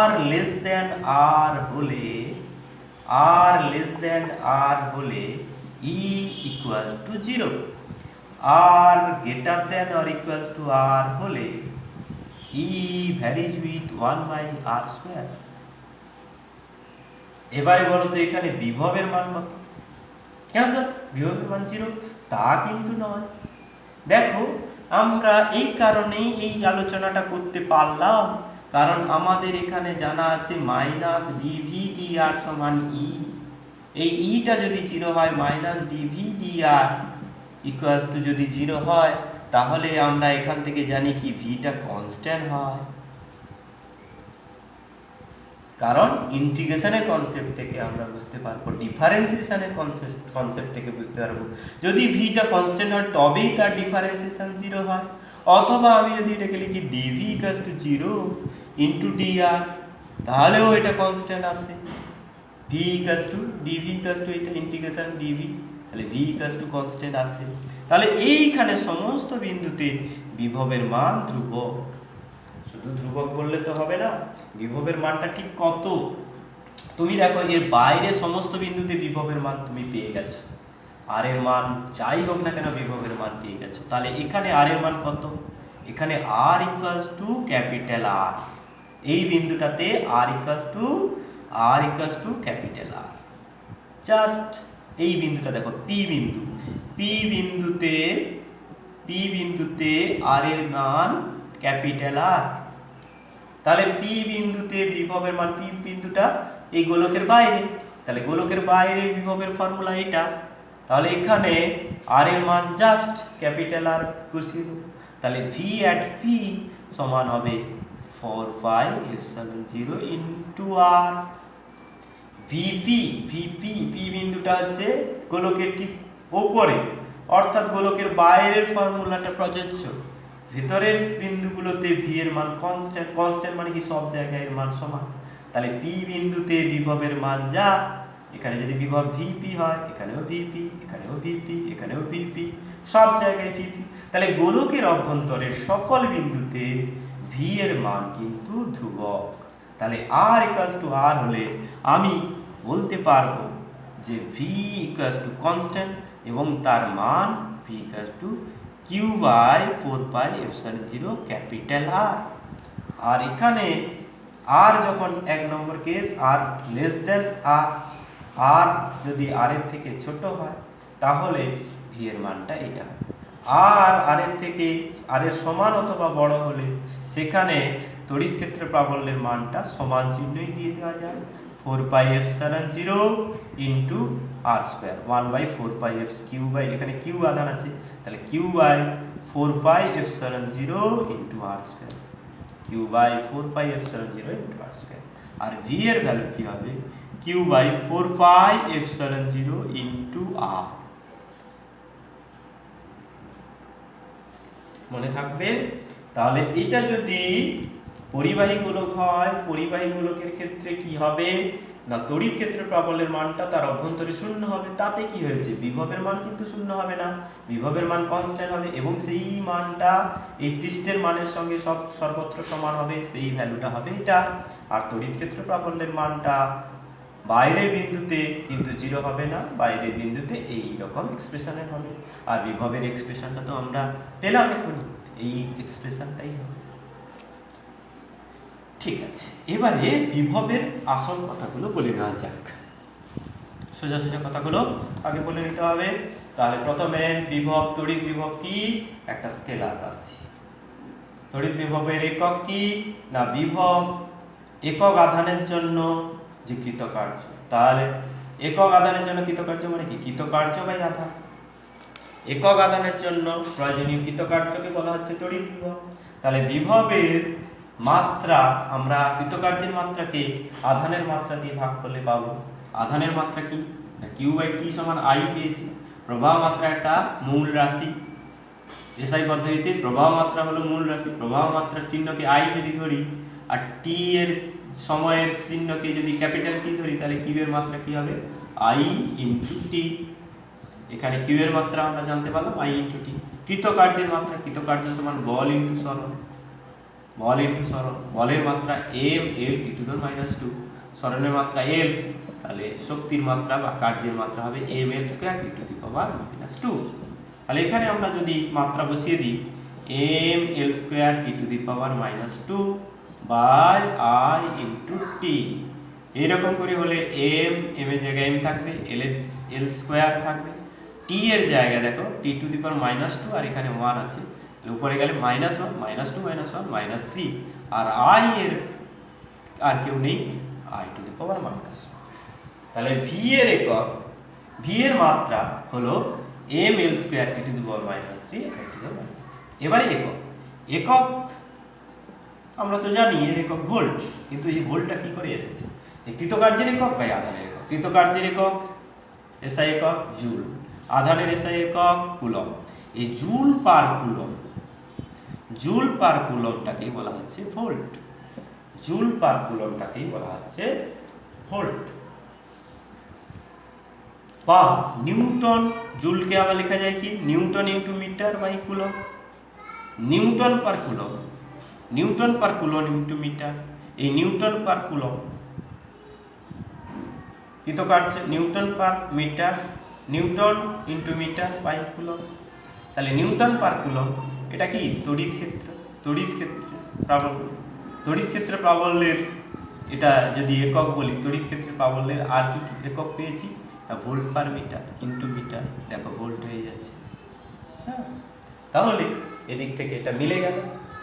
r লেস দেন r হলে E = 0, r greater than or equals to r হলে E ভ্যারিজ উইথ 1/r²। এবারে বলো তো এখানে বিভবের মান কত? কেন স্যার বিভবের মান 0? তা কিন্তু নয়। দেখো আমরা এই কারণেই এই আলোচনাটা করতে পারলাম, কারণ আমাদের এখানে জানা আছে -dV/dr = E। এই ইটা যদি 0 হয়, -dV/dr যদি 0 হয়, তাহলে আমরা এখান থেকে জানি কি ভিটা কনস্ট্যান্ট হয়। কারণ ইন্টিগ্রেশনের কনসেপ্ট থেকে আমরা বুঝতে পারবো, ডিফারেন্সিয়েশনের কনসেপ্ট থেকে বুঝতে পারবো, যদি ভিটা কনস্ট্যান্ট হয় তবেই তার ডিফারেন্সিয়েশন 0 হয়। অথবা আমি যদি এটাকে লিখি dV = 0 × dr, তাহলেও এটা কনস্ট্যান্ট আসে। dV = এটা ইন্টিগ্রেশন dV, তাহলে V = কনস্ট্যান্ট আসে। তাহলে এইখানে সমস্ত বিন্দুতে বিভবের মান ধ্রুবক। শুধু ধ্রুবক বললে তো হবে না, বিভবের মানটা ঠিক কত তুমি দেখো, এর বাইরে সমস্ত বিন্দুতে বিভবের মান তুমি পেয়ে গেছো, আর এর মান যাই হোক না কেন বিভবের মান পেয়ে গেছো। তাহলে এখানে আর এর মান কত? এখানে r = R, এই বিন্দুটাতে r = R। জাস্ট এই বিন্দুটা দেখো, P বিন্দুতে r এর মান R। তাহলে P বিন্দুতে বিভবের মান, P বিন্দুটা এই গোলকের বাইরে, তাহলে গোলকের বাইরে বিভবের ফর্মুলা এটা। তাহলে এখানে r এর মান জাস্ট R বসিয়ে দেব। তাহলে V@P সমান হবে 4πε0 × r। VP P বিন্দুটা হচ্ছে গোলকের ঠিক উপরে, অর্থাৎ গোলকের বাইরের ফর্মুলাটা প্রযোজ্য। ভিতরের বিন্দুগুলোতে V এর মান কনস্ট্যান্ট মানে কি সব জায়গায় এর মান সমান। তাহলে P বিন্দুতে বিভবের মান যা, এখানে যদি বিভব VP হয়, এখানেও VP, এখানেও VP, এখানেও VP, সব জায়গায় VP। তাহলে গোলকের অভ্যন্তরের সকল বিন্দুতে V এর মান কিন্তু ধ্রুবক। তাহলে r = R হলে আমি বলতে পারবো যে V = কনস্ট্যান্ট এবং তার মান V = Q/4πε0 R। আর এখানে r যখন 1 নম্বর কেস, r less than r, r যদি r এর থেকে ছোট হয় তাহলে V এর মানটা এটা। আর r এর সমান অথবা বড় হলে সেখানে তড়িৎ ক্ষেত্র প্রাবল্যের মানটা সমান চিহ্নই দিয়ে দেওয়া যায়, 4πε0 × r², 1/4π এখানে Q আধান আছে, তাহলে Q/4πε0 × r², Q/4πε0 × r²। আর V এর ভ্যালু কি হবে? Q/4πε0 × r। মনে থাকবে? তাহলে এটা যদি পরিবাহী গোলক হয়, পরিবাহী গোলকের ক্ষেত্রে কি হবে না, তড়িৎ ক্ষেত্রের প্রাবল্যের মানটা তার অভ্যন্তরে 0 হবে। তাতে কি হয়েছে, বিভবের মান কিন্তু 0 হবে না, বিভবের মান কনস্ট্যান্ট হবে এবং সেই মানটা এই পৃষ্ঠের মানের সঙ্গে সর্বত্র সমান হবে, সেই ভ্যালুটা হবে এটা। আর তড়িৎ ক্ষেত্র প্রাবল্যের মানটা বাইরের বিন্দুতে কিন্তু 0 হবে না, বাইরের বিন্দুতে এই রকম এক্সপ্রেশনের হবে। আর বিভবের এক্সপ্রেশনটা তো আমরা পেলাম এখনই, এই এক্সপ্রেশনটাই হবে। ঠিক আছে, এবারে বিভবের আসল কথাগুলো বলে নেওয়া যাক। সোজা সোজা কথাগুলো আগে বলে নিতে হবে। তাহলে প্রথমে বিভব, তড়িৎ বিভব কি? একটা স্কেলার রাশি। তড়িৎ বিভবের একক কি? না বিভব একক আধানের জন্য যে কৃতকার্য। তাহলে একক আধানের জন্য কৃতকার্য মানে কি? কৃতকার্য বাই আধান। একক আধানের জন্য প্রয়োজনীয় কৃতকার্যকে বলা হচ্ছে তড়িৎ বিভব। তাহলে বিভবের মাত্রা আমরা কৃতকার্যের মাত্রাকে আধানের মাত্রা দিয়ে ভাগ করলে পাবো। আধানের মাত্রা কি? কিউ বাই টি সমান আই পেয়েছি। প্রবাহ মাত্রা একটা মূল রাশি। এসআই পদ্ধতিতে প্রবাহ মাত্রা হলো মূল রাশি। প্রবাহ মাত্রার চিহ্নকে আই যদি ধরি আর টি এর সময়ের চিহ্নকে যদি ক্যাপিটাল টি ধরি, তাহলে কিউ এর মাত্রা কি হবে? আই ইন্টু টি। এখানে কিউ এর মাত্রা আমরা জানতে পারলাম আই ইন্টু টি। কৃতকার্যের মাত্রা, কৃতকার্য সমান বল ইন্টু সরণ। বল ইন্টু সরণ, বলের মাত্রা M L T to the minus 2, সরণের মাত্রা এল, তাহলে শক্তির মাত্রা বা কার্যের মাত্রা হবে M L square T to the power minus 2। তাহলে এখানে আমরা যদি মাত্রা বসিয়ে দিই M L square T to the power minus 2 by I into T, এইরকম করে হলে এম এর জায়গায় এম থাকবে, এল স্কোয়ার থাকবে, টি এর জায়গায় দেখো টি টু দি পাওয়ার মাইনাস 2 আর এখানে 1 আছে, উপরে গেলে মাইনাস 1 মাইনাস 2 মাইনাস 1 মাইনাস 3, আর আই এর আর কেউ নেই, I to the power minus 1। তাহলে ভি এর একক, ভি এর মাত্রা হলো M L square T to the power minus 3 I to the power minus 3। এবারে একক, একক আমরা তো জানি এর একক ভোল্ট, কিন্তু এই ভোল্টটা কি করে এসেছে? যে কৃতকার্যের একক বাই আধানের একক। কৃতকার্যের একক এসআই একক জুল, আধানের এসআই একক কুলম। এই joule per coulomb, joule per কুলমটাকেই বলা হচ্ছে ভোল্ট। জুল পার কুলমটাকেই বলা হচ্ছে ভোল্ট বা নিউটন। জুলকে আবার লেখা যায় কি? Newton into metre by coulomb. Newton per coulomb, newton per coulomb into metre. এই নিউটন পার কুলম কৃতকার্য newton per metre, newton into metre by coulomb. তাহলে নিউটন পার কুলম এটা কি? তড়িৎ ক্ষেত্র। তড়িৎ ক্ষেত্রে প্রাবল্য, তড়িৎ ক্ষেত্রে প্রাবল্যের এটা যদি একক বলি, তড়িৎ ক্ষেত্রে প্রাবল্যের আর কি একক পেয়েছি? Volt per metre into metre, দেখো ভোল্ট হয়ে যাচ্ছে। হ্যাঁ, তাহলে এদিক থেকে এটা মিলে গেল।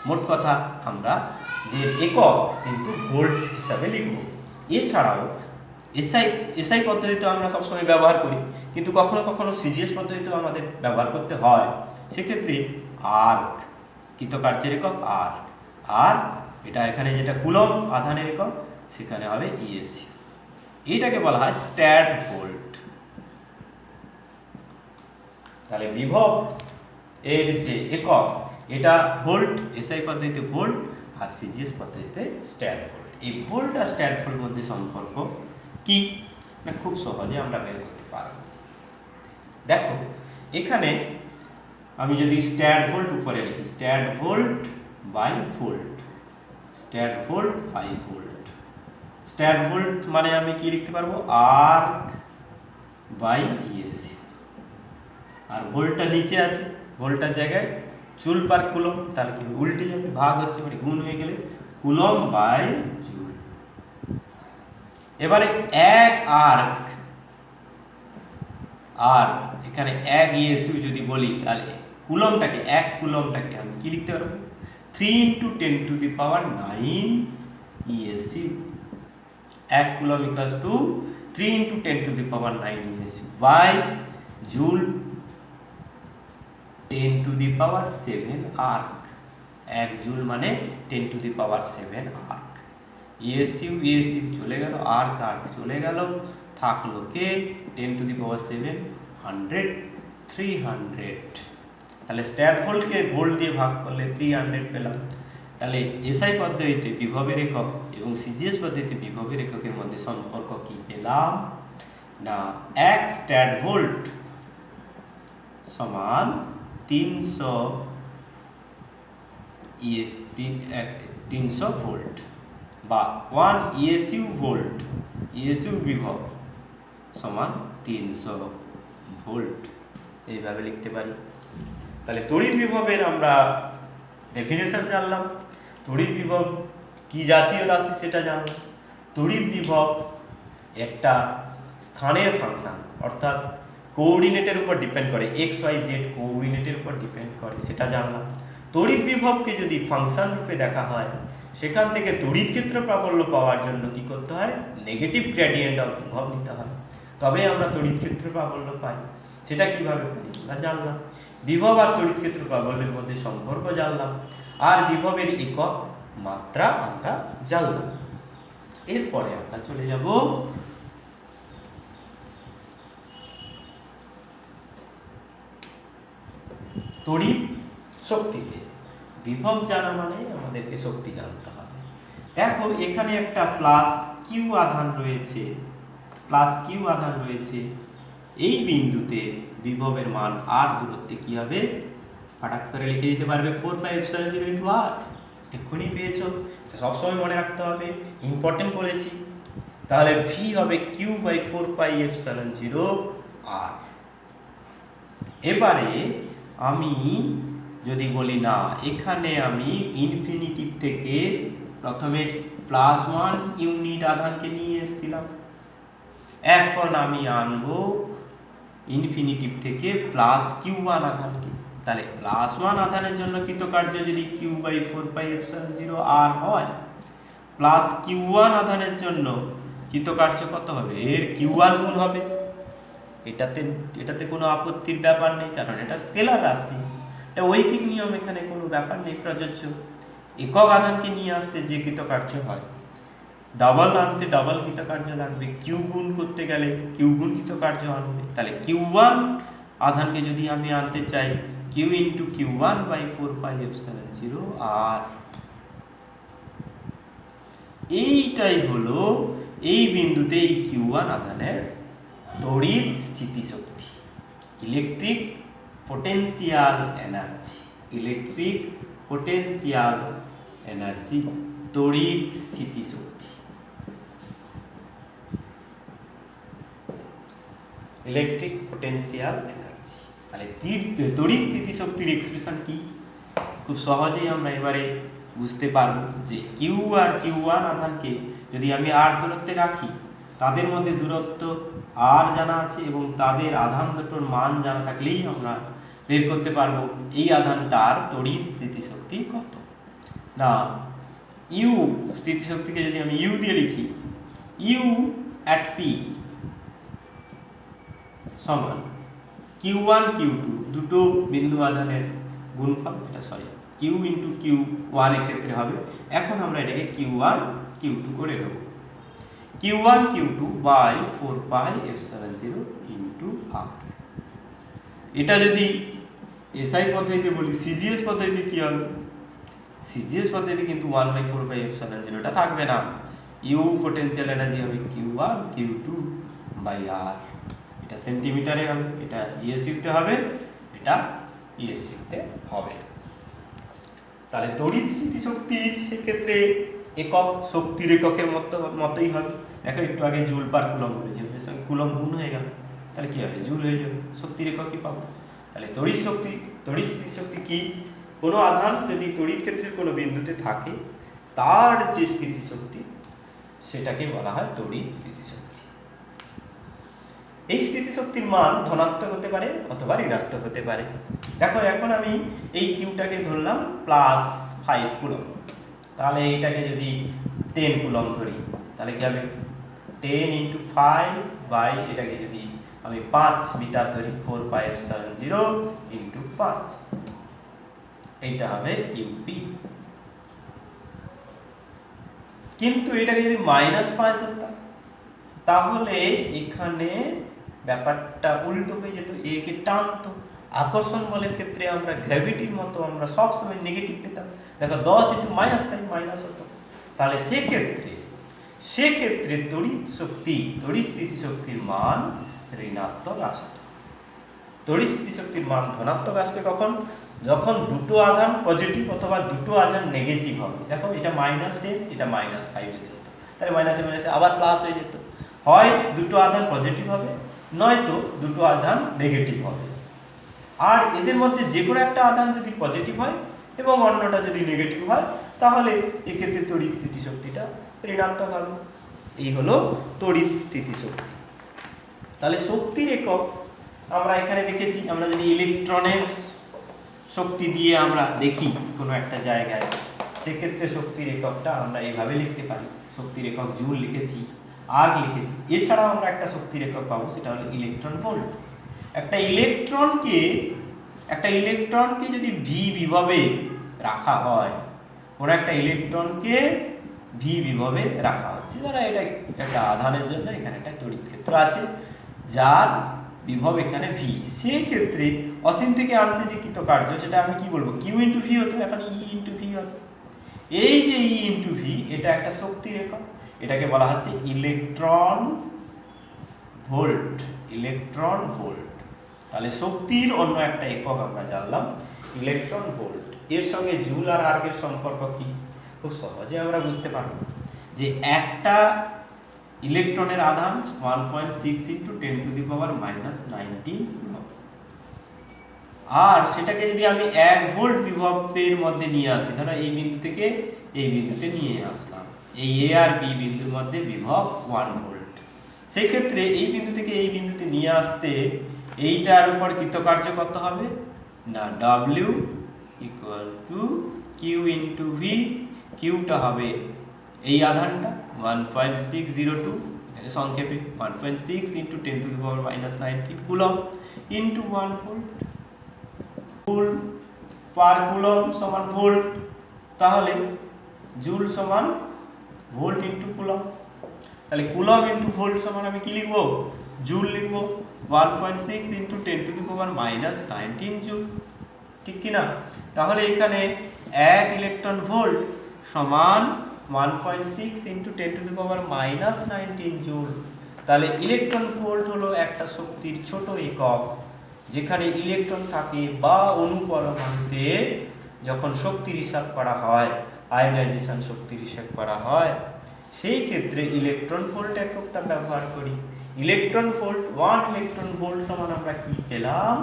মোট কথা আমরা যে একক কিন্তু ভোল্ট হিসাবে লিখব। এছাড়াও এসআই পদ্ধতিতে আমরা সবসময় ব্যবহার করি, কিন্তু কখনো কখনো সিজিএস পদ্ধতিতেও আমাদের ব্যবহার করতে হয়। সেক্ষেত্রে আর্ক, কৃতকার্যের একক আর, আর এটা এখানে যেটা কুলম আধানের একক, সেখানে হবে ইএসি। এইটাকে বলা হয় স্ট্যাট ভোল্ট। তাহলে বিভব এর যে একক এটা ভোল্ট, এসআই পদ্ধতিতে ভোল্ট আর সিজিএস পদ্ধতিতে স্ট্যাট ভোল্ট। এই ভোল্ট আর স্ট্যাট ভোল্ট মধ্যে সম্পর্ক কি? না খুব সহজে আমরা বের করতে পারব। দেখো এখানে আমি যদি স্ট্যাট ভোল্ট উপরে লিখি, stat volt by volt, stat volt by volt. Stat volt মানে আমি কি লিখতে পারবো? আর্ক বাই ইএসি। আর ভোল্টটা নিচে আছে, ভোল্টার জায়গায় জুল পার কুলম, তাহলে কি উল্টে যাবে, ভাগ হচ্ছে মানে গুণ হয়ে গেলে কুলম বাই জুল। এবারে এক আর্ক, আর এখানে এক ইএসইউ যদি বলি, তাহলে কুলমটাকে, এক কুলমটাকে আমি কি লিখতে পারবো? 3 into 10 to the power 9 ESU. এক coulomb equals to 3 into 10 to the power 9 ESU by joule 10 to the power 7 erg. এক জুল মানে 10 to the power 7 erg. ESU ESU চলে গেল, আর্ক আর্ক চলে গেল, থাকলো কে? 10 টু দি পাওয়ার 7 100 300। তাহলে stat ভোল্টকে volt দিয়ে ভাগ করলে 300 পেলাম। তাহলে এসআই পদ্ধতিতে বিভবের একক এবং সিজিএস পদ্ধতিতে বিভবের এককের মধ্যে সম্পর্ক কি পেলাম? না এক স্ট্যাট ভোল্ট সমান 300 ভোল্ট বা 1 ইএসইউ ভোল্ট ইএসইউ বিভব সমান 300 ভোল্ট, এইভাবে লিখতে পারি। তাহলে তড়িৎ বিভবের আমরা ডেফিনেশন জানলাম, তড়িৎ বিভব কি জাতীয় রাশি সেটা জানলাম, তড়িৎ বিভব একটা স্থানের ফাংশন, অর্থাৎ কোঅর্ডিনেটের উপর ডিপেন্ড করে, এক্স ওয়াই জেড কোঅর্ডিনেটের উপর ডিপেন্ড করে সেটা জানলাম। তড়িৎ বিভবকে যদি ফাংশন রূপে দেখা হয়, সেখান থেকে তড়িৎ ক্ষেত্র প্রাবল্য পাওয়ার জন্য কি করতে হয়, নেগেটিভ গ্রেডিয়েন্ট অফ বিভব নিতে হয়, তবে আমরা তড়িৎ ক্ষেত্র প্রাবল্য পাই। সেটা কিভাবে পাই আমরা জানলাম, বিভব আর তড়িৎ ক্ষেত্র প্রাবল্যের মধ্যে সম্পর্ক জানলাম, আর বিভবের একক মাত্রা আমরা জানলাম। এরপরে আমরা চলে যাব তড়িৎ শক্তিতে। বিভব জানা মানে আমাদেরকে শক্তি জানতে হবে। দেখো এখানে একটা প্লাস কিউ আধান রয়েছে, প্লাস কিউ আধান রয়েছে, এই বিন্দুতে বিভবের মান আর দূরত্বে কি হবে, হঠাৎ করে লিখে দিতে পারবে 4πε0 r, এক্ষুনি পেয়েছ, সবসময় মনে রাখতে হবে, ইম্পর্টেন্ট বলেছি। তাহলে ভি হবে q/4πε0 r। এবারে আমি যদি বলি না, এখানে আমি ইনফিনিটিভ থেকে প্রথমে +1 ইউনিট আধানকে নিয়ে এসেছিলাম, এখন আমি আনবো ইনফিনিটিভ থেকে +q1 আধানকে। তাহলে +1 আধানের জন্য কৃতকার্য যদি q/4πε0 r হয়, +q1 আধানের জন্য কৃতকার্য কত হবে, এর q1 গুণ হবে। এটাতে কোনো আপত্তির ব্যাপার নেই, কারণ এটা স্কেলার রাশি, এটা ঐকিক নিয়ম, এখানে কোনো ব্যাপার নেই প্রযোজ্য। একক আধানকে নিয়ে আসতে যে কৃতকার্য হয়, ডাবল আনতে ডাবল কৃতকার্য লাগবে, কিউ গুণ করতে গেলে কিউ গুণ কৃতকার্য আনবে। তাহলে q1 আধানকে যদি আমি আনতে চাই, q × q1/4πε0 r, এইটাই হলো এই বিন্দুতে এই q1 আধানের তড়িৎ স্থিতিশক্তি, electric potential energy, electric potential energy, তড়িৎ স্থিতিশক্তি, ইলেকট্রিক পোটেনশিয়াল এনার্জি। তাহলে তড়িৎ স্থিতিশক্তির এক্সপ্রেশন কি, খুব সহজেই আমরা এবারে বুঝতে পারবো যে কিউ আর q1 আধানকে যদি আমি r দূরত্বে রাখি, তাদের মধ্যে দূরত্ব r জানা আছে এবং তাদের আধান দুটোর মান জানা থাকলেই আমরা বের করতে পারবো এই আধানটার তড়িৎ স্থিতিশক্তি কত। না, ইউ স্থিতিশক্তিকে যদি আমি ইউ দিয়ে লিখি, ইউ at p সমান q1 q2, দুটো বিন্দু আধানের গুণফল, এটা সরি q × q1 এর ক্ষেত্রে হবে। এখন আমরা এটাকে q1 q2 করে নেব, q1 q2/4πε0 × r। এটা যদি এসআই পদ্ধতিতে বলি, সিজিএস পদ্ধতিতে কি হবে, সিজিএস পদ্ধতিতে কিন্তু 1/4πε0টা থাকবে না, ইউ পোটেনশিয়াল এনার্জি হবে q1 q2/r। এটা সেন্টিমিটারে হবে, এটা ইএসইউতে হবে, এটা ইএসইউতে হবে। তাহলে তড়িৎ স্থিতিশক্তির সেক্ষেত্রে একক শক্তির এককের মতোই হবে। দেখো একটু আগে জুল পার কুলম বলেছি, এর সঙ্গে কুলম গুণ হয়ে গেল, তাহলে কি হবে, জুল হয়ে যাবে, শক্তির এককই পাবো। তাহলে তড়িৎ স্থিতিশক্তি কি, কোনো আধান যদি তড়িৎ ক্ষেত্রের কোনো বিন্দুতে থাকে, তার যে স্থিতিশক্তি সেটাকে বলা হয় তড়িৎ স্থিতিশক্তি। এই স্থিতিশক্তির মান ধনাত্মক হতে পারে অথবা ঋণাত্মক হতে পারে। দেখো এখন আমি এই কিউটাকে ধরলাম +5 কুলম, তাহলে এইটাকে যদি 10 কুলম ধরি, তাহলে কি হবে 10 × 5 এটাকে যদি আমি 5 মিটার ধরি, 4πε0 × 5, এইটা হবে ইউপি। কিন্তু এটাকে যদি -5 ধরতাম, তাহলে এখানে ব্যাপারটা উল্টো হয়ে যেত, একে টানতো। আকর্ষণ বলের ক্ষেত্রে আমরা গ্র্যাভিটির মতো আমরা সবসময় নেগেটিভ পেতাম, দেখো 10 × -5 মাইনাস হতো। তাহলে সেক্ষেত্রে তড়িৎ স্থিতিশক্তির মান ঋণাত্মক আসত। তড়িৎ স্থিতিশক্তির মান ধনাত্মক আসবে কখন, যখন দুটো আধান পজিটিভ অথবা দুটো আধান নেগেটিভ হবে। দেখো এটা -10, এটা -5 যেতে হতো, তাহলে মাইনাসে মাইনাসে আবার প্লাস হয়ে যেত। হয় দুটো আধান পজিটিভ হবে, নয়তো দুটো আধান নেগেটিভ হবে। আর এদের মধ্যে যে কোনো একটা আধান যদি পজিটিভ হয় এবং অন্যটা যদি নেগেটিভ হয়, তাহলে এক্ষেত্রে তড়িৎ স্থিতিশক্তিটা ঋণাত্মক হবে। এই হলো তড়িৎ স্থিতিশক্তি। তাহলে শক্তির একক আমরা এখানে দেখেছি। আমরা যদি ইলেকট্রনের শক্তি দিয়ে আমরা দেখি কোনো একটা জায়গায়, সেক্ষেত্রে শক্তির এককটা আমরা এইভাবে লিখতে পারি। শক্তির একক জুল লিখেছি, আর্ক লিখেছি। এছাড়াও আমরা একটা শক্তির একক পাবো, সেটা হলো ইলেকট্রন ভোল্ট। একটা ইলেকট্রনকে যদি ভি বিভবে রাখা হয়, কোনো একটা ইলেকট্রনকে ভি বিভবে রাখা হচ্ছে, ধরো এটা একটা আধানের জন্য এখানে একটা তড়িৎ ক্ষেত্র আছে যার বিভব এখানে ভি, সেক্ষেত্রে অসীম থেকে আনতে যে কৃতকার্য সেটা আমি কি বলবো, কিউ ইন্টু ভি হতো, এখন ই ইন্টু ভি হবে। এই যে ই ইন্টু ভি, এটা একটা শক্তির একক, এটাকে বলা হচ্ছে ইলেকট্রন ভোল্ট। Electron volt. তাহলে শক্তির অন্য একটা একক আমরা জানলাম, ইলেকট্রন ভোল্ট। এর সঙ্গে জুল আর আর্কের সম্পর্ক কি, খুব সহজে আমরা বুঝতে পারব যে একটা ইলেকট্রনের আধান 1.6 ইন্টু 10⁻⁻⁹ কুলম্ব। আর সেটাকে যদি আমি 1 ভোল্ট বিভবের মধ্যে নিয়ে আসি, ধরো এই বিন্দু থেকে এই বিন্দুতে নিয়ে আসলাম, এই এ আর বি বিন্দুর মধ্যে বিভব 1 ভোল্ট, সেই ক্ষেত্রে এই বিন্দু থেকে এই বিন্দুতে নিয়ে আসতে এইটার উপর কৃতকার্য কত হবে না, W equal to Q into V. কিউটা হবে এই আধানটা 1.602, এখানে সংক্ষেপে 1.6 into 10⁻⁻⁹ coulomb into 1 volt. Joule per coulomb সমান ভোল্ট, তাহলে জুল সমান ভোল্ট ইন্টু কুলম্ব। তাহলে কুলম্ব ইন্টু ভোল্ট সমান আমি কি লিখবো, জুল লিখবো। 1.6 ইন্টু 10⁻⁻⁹ জুল, ঠিক কিনা? তাহলে এখানে 1 ইলেকট্রন ভোল্ট সমান 1.6 ইন্টু 10⁻⁻⁹ জুল। তাহলে ইলেকট্রন ভোল্ট হলো একটা শক্তির ছোট একক, যেখানে ইলেকট্রন থাকে বা অণু পরমাণুতে যখন শক্তির হিসাব করা হয়, আয়নাইজেশন শক্তির হিসাব করা হয়, সেই ক্ষেত্রে ইলেকট্রন ভোল্ট এককটা ব্যবহার করি। ইলেকট্রন ভোল্ট, 1 ইলেকট্রন ভোল্ট সমান আমরা কি পেলাম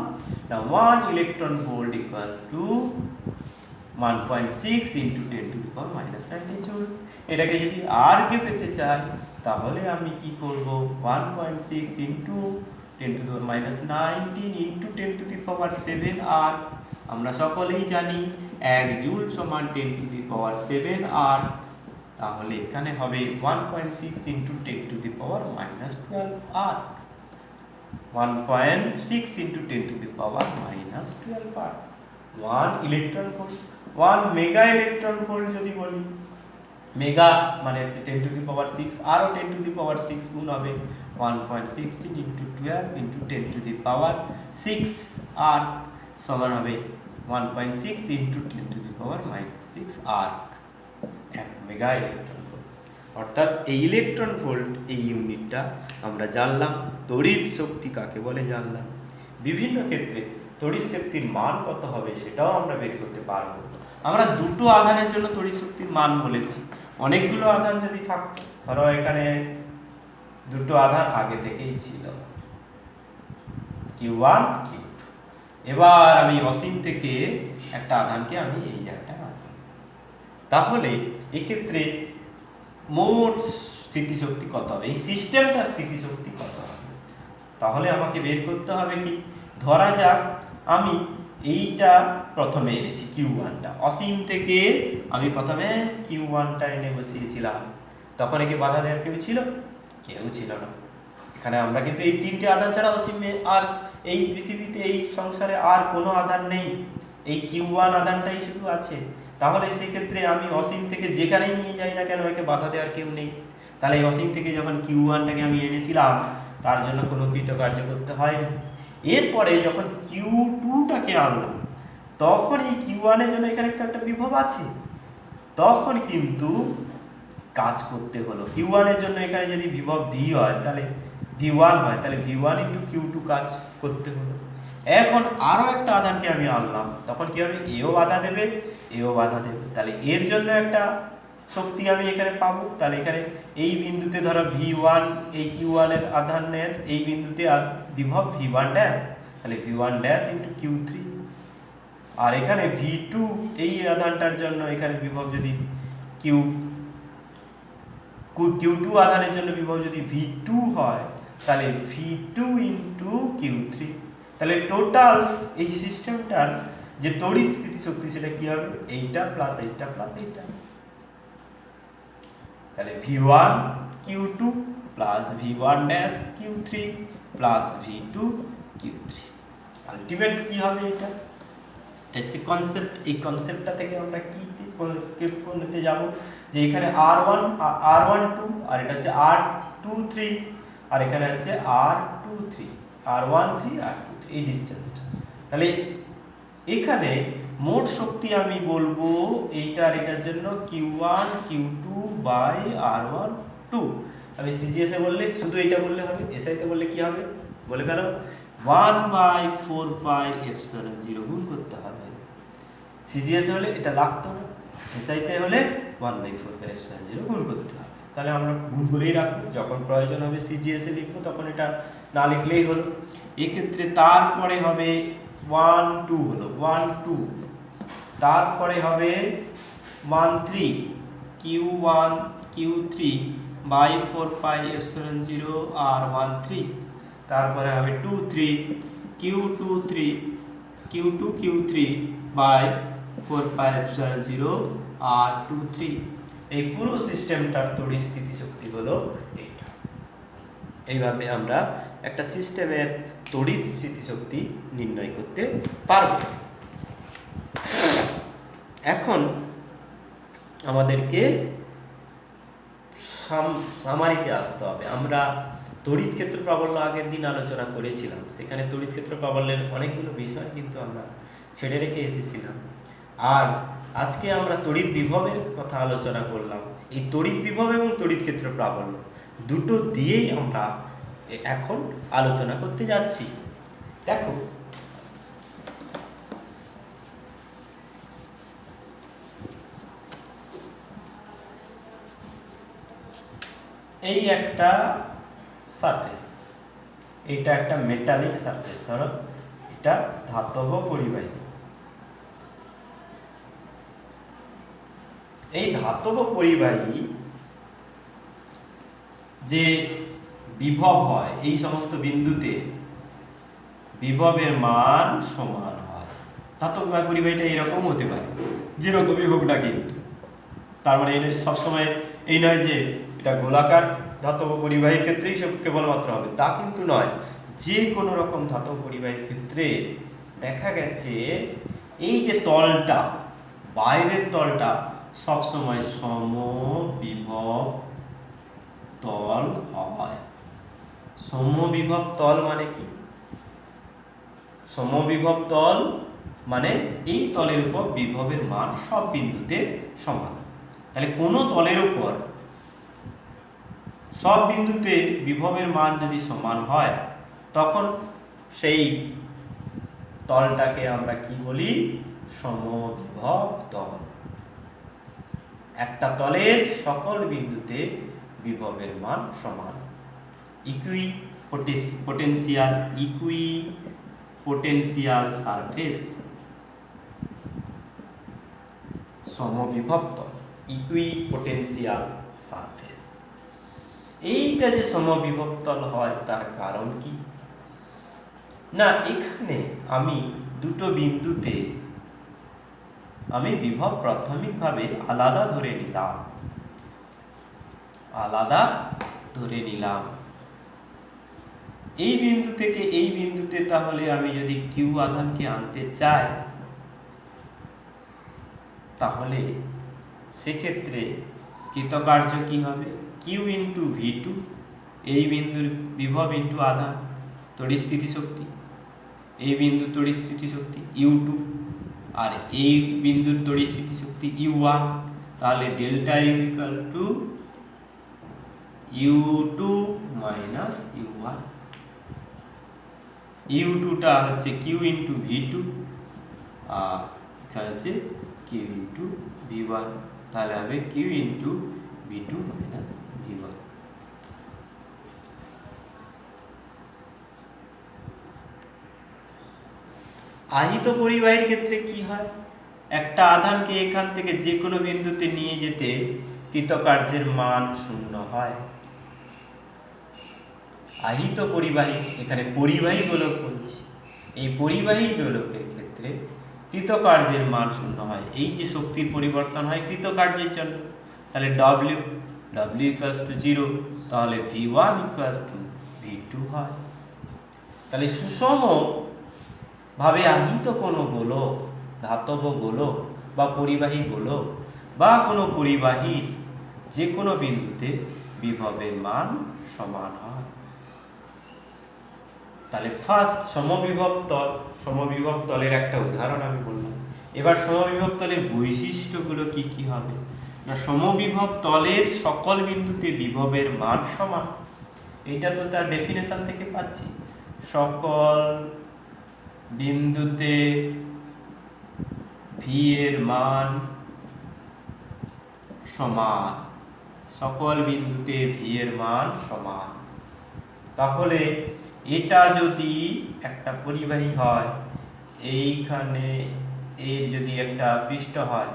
না, 1 electron volt equal to 1.6 into 10⁻⁻⁹ joule. এটাকে যদি আর কে পেতে চাই, তাহলে আমি কি করব, 1.6 ইন্টু 10⁻⁹ ইন্টু 10⁻7 আর। আমরা সকলেই জানি 1 জুল সমান 10⁻7 আর। তাহলে এখানে হবে 1.6 ইন্টু 10⁻⁻12 আর, 1.6 ইন্টু 10⁻⁻12 আর। 1 electron volt, 1 mega electron volt যদি বলি, মেগা মানে হচ্ছে 10⁻6 আরও 10⁻6 গুণ হবে 1.16 ইন্টু 12 ইন্টু 10⁻6 আর সমান হবে 1.6 ইন্টু 10⁻6 আর 1 মেগা ইলেকট্রন ভোল্ট। অর্থাৎ এই ইলেকট্রন ভোল্ট এই ইউনিটটা আমরা জানলাম। তড়িৎ শক্তি কাকে বলে জানলাম। বিভিন্ন ক্ষেত্রে তড়িৎ শক্তির মান কত হবে সেটাও আমরা বের করতে পারবো। আমরা দুটো আধানের জন্য তড়িৎ শক্তির মান বলেছি। অনেকগুলো আধান যদি থাকতো, ধরো এখানে দুটো আধান আগে থেকেই ছিল, Q1 Q2, এবার আমি অসীম থেকে একটা আধানকে আমি এই জায়গাটা আনলাম, তাহলে এক্ষেত্রে মোট স্থিতিশক্তি কত হবে, এই সিস্টেমটা স্থিতিশক্তি কত হবে। তাহলে আমাকে বের করতে হবে কি, ধরা যাক আমি এইটা প্রথমে এনেছি Q1টা, অসীম থেকে আমি প্রথমে Q1টা এনে বসিয়েছিলাম, তখন একে বাধা দেওয়ার কেউ ছিল? কেউ ছিল না। এখানে আমরা কিন্তু এই তিনটে আধান ছাড়া অসীমে আর এই পৃথিবীতে এই সংসারে আর কোনো আধান নেই, এই Q1 আধানটাই শুধু আছে। তাহলে সেক্ষেত্রে আমি অসীম থেকে যেখানেই নিয়ে যাই না কেন একে বাধা দেওয়ার কেউ নেই। তাহলে এই অসীম থেকে যখন Q1টাকে আমি এনেছিলাম, তার জন্য কোনো কৃতকার্য করতে হয়নি। এরপরে যখন Q2টাকে আনলাম, তখন এই Q1 এর জন্য এখানে একটা বিভব আছে, তখন কিন্তু কাজ করতে হলো। Q1 এর জন্য এখানে যদি বিভব V হয়, তাহলে V1 হয়, তাহলে V1 ইন্টু Q2 কাজ করতে হলো। এখন আরও একটা আধানকে আমি আনলাম, তখন কি হবে, এও বাধা দেবে, এও বাধা দেবে। তাহলে এর জন্য একটা শক্তি আমি এখানে পাবো। তাহলে এখানে এই বিন্দুতে ধরো V1, এই Q1 এর আধানের এই বিন্দুতে বিভব V1 ড্যাশ, তাহলে V1 ড্যাশ ইন্টু Q3। আর এখানে V2 এই আধানটার জন্য এখানে বিভব যদি Q2 আধানের জন্য বিভব যদি V2 হয়, তাহলে V2 ইন্টু Q3। তাহলে টোটাল এই সিস্টেমটার যে তড়িৎ স্থিতিশক্তি সেটা কি হবে? এইটা প্লাস এইটা প্লাস এইটা। তাহলে V1 Q2 plus V1 dash Q3 plus V2 Q3। Ultimate কি হবে? এটা হচ্ছে কনসেপ্ট। এই কনসেপ্টটা থেকে আমরা কোনতে যাব, যে এখানে R12 আর এটা হচ্ছে R23 আর এখানে হচ্ছে R23, R13 এই ডিসটেন্সটা। তাহলে এখানে মোট শক্তি আমি বলবো এইটার এটার জন্য Q1 Q2 বাই R12। আমি সিজিএস এ বললে শুধু এইটা বললে হবে, এসআই তে বললে কি হবে বলে ফেলো, 1/4πε0 গুণ করতে হবে। সিজিএস হলে এটা লাগতো না, এসআই তে হলে 1/4πε0 গুণ করতে হবে। তাহলে আমরা গুণ করেই রাখবো, যখন প্রয়োজন হবে সিজিএস এ লিখবো, তখন এটা না লিখলেই হলো। এক্ষেত্রে তারপরে হবে 1 2 হলো 1 2, তারপরে হবে 1 3 Q1 Q3 বাই 4πε0 R13, তারপরে হবে 2 3 Q2 Q3 বাই 4πε0 R23। এই পুরো সিস্টেমটার তড়িৎ স্থিতিশক্তি হলো এইটা। এইভাবে আমরা একটা সিস্টেমের তড়িৎ স্থিতিশক্তি নির্ণয় করতে পারব। এখন আমাদেরকে সামারিতে আসতে হবে। আমরা তড়িৎ ক্ষেত্র প্রাবল্য আগের দিন আলোচনা করেছিলাম, সেখানে তড়িৎ ক্ষেত্র প্রাবল্যের অনেকগুলো বিষয় কিন্তু আমরা ছেড়ে রেখে এসেছিলাম। আর আজকে আমরা তড়িৎ বিভবের কথা আলোচনা করলাম। এই তড়িৎ বিভব এবং তড়িৎ ক্ষেত্র প্রাবল্য দুটো দিয়েই আমরা এখন আলোচনা করতে যাচ্ছি। দেখো, এই একটা সারফেস, এটা একটা মেটালিক সারফেস, ধরো এটা ধাতব পরিবাহী। এই ধাতব পরিবাহী যে বিভব হয়, এই সমস্ত বিন্দুতে বিভবের মান সমান হয়। ধাতব পরিবাহীটা এরকম হতে পারে, যেরকমই হোক না কিন্তু। তার মানে সবসময় এই নয় যে এটা গোলাকার ধাতব পরিবাহীর ক্ষেত্রেই সব কেবলমাত্র হবে, তা কিন্তু নয়। যে কোনো রকম ধাতব পরিবাহীর ক্ষেত্রে দেখা গেছে এই যে তলটা, বাইরের তলটা সবসময় সমবিভব তল হয়। সমবিভব তল মানে কি? সমবিভব তল মানে এই তলের উপর বিভবের মান সব বিন্দুতে সমান। তাহলে কোনো তলের উপর সব বিন্দুতে বিভবের মান যদি সমান হয়, তখন সেই তলটাকে আমরা কি বলি? সমবিভব তল। একটা তলের সকল বিন্দুতে বিভবের মান সমান। ইকুইপোটেনশিয়াল সারফেস সমবিভব তল, ইকুইপোটেনশিয়াল সারফেস। এইটা যে সমবিভব তল হয় তার কারণ কি? না, এখানে আমি দুটো বিন্দুতে আমি বিভব প্রাথমিকভাবে আলাদা ধরে নিলাম। এই বিন্দু থেকে এই বিন্দুতে তাহলে আমি যদি কিউ আধানকে আনতে চাই, তাহলে সেক্ষেত্রে কৃতকার্য কি হবে? কিউ ইন্টু V2, এই বিন্দুর বিভব ইন্টু আধান তড়িৎ স্থিতিশক্তি, এই বিন্দুর তড়িৎ স্থিতিশক্তি U2 আর এই বিন্দুর তড়িৎ স্থিতিশক্তি U1। তাহলে delta U equal to U2 minus U1। U2টা হচ্ছে Q ইন্টু V2 আর এখানে হচ্ছে Q ইন্টু V1। তাহলে হবে Q into V2 minus V1। আহিত পরিবাহীর ক্ষেত্রে কি হয়, একটা আধানকে এখান থেকে যে কোনো বিন্দুতে নিয়ে যেতে কৃতকার্যের মান 0 হয়। আহিত পরিবাহী, এখানে পরিবাহী গোলক বলছি, এই পরিবাহী গোলকের ক্ষেত্রে কৃতকার্যের মান 0 হয়। এই যে শক্তির পরিবর্তন হয় কৃতকার্যের জন্য, তাহলে W 0, তাহলে V1 V2 হয়। তাহলে সুষম ভাবে আহিত কোনো গোলক, ধাতব গোলক বা পরিবাহী গোলক বা কোনো পরিবাহীর যে কোনো বিন্দুতে বিভবের মান সমান হয়। তাহলে ফার্স্ট সমবিভব তল, সমবিভব তলের একটা উদাহরণ আমি বললাম। এবার সমবিভব তলের বৈশিষ্ট্যগুলো কি কি হবে না, সমবিভব তলের সকল বিন্দুতে বিভবের মান সমান। এটা তো তার ডেফিনেশন থেকে পাচ্ছি, সকল বিন্দুতে ভি এর মান সমান, সকল বিন্দুতে ভি এর মান সমান। তাহলে এটা যদি একটা পরিবাহী হয়, এইখানে এর যদি একটা পৃষ্ঠ হয়,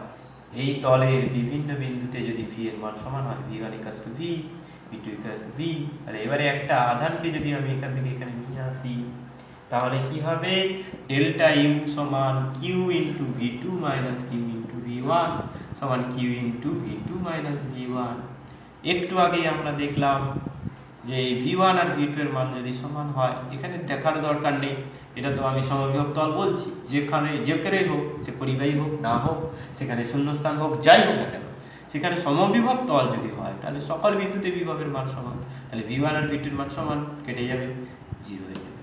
এই তলের বিভিন্ন বিন্দুতে যদি ভি এর মান সমান হয়, V1 = V, V2 = V, তাহলে এবারে একটা আধানকে যদি আমি এখান থেকে এখানে নিয়ে আসি, তাহলে কি হবে, ডেল্টা ইউ সমান Q into V2 minus Q into V1 সমান Q into V2 minus V1। একটু আগেই আমরা দেখলাম যে V1 আর V2 এর মান যদি সমান হয়, এখানে দেখার দরকার নেই, এটা তো আমি সমবিভব তল বলছি, যেখানে যেখানেই হোক, সে পরিবাহী হোক না হোক, সেখানে শূন্যস্থান হোক, যাই হোক না কেন, সেখানে সমবিভব তল যদি হয় তাহলে সকল বিন্দুতে বিভবের মান সমান। তাহলে V1 আর V2 এর মান সমান, কেটে যাবে, 0 হয়ে যাবে।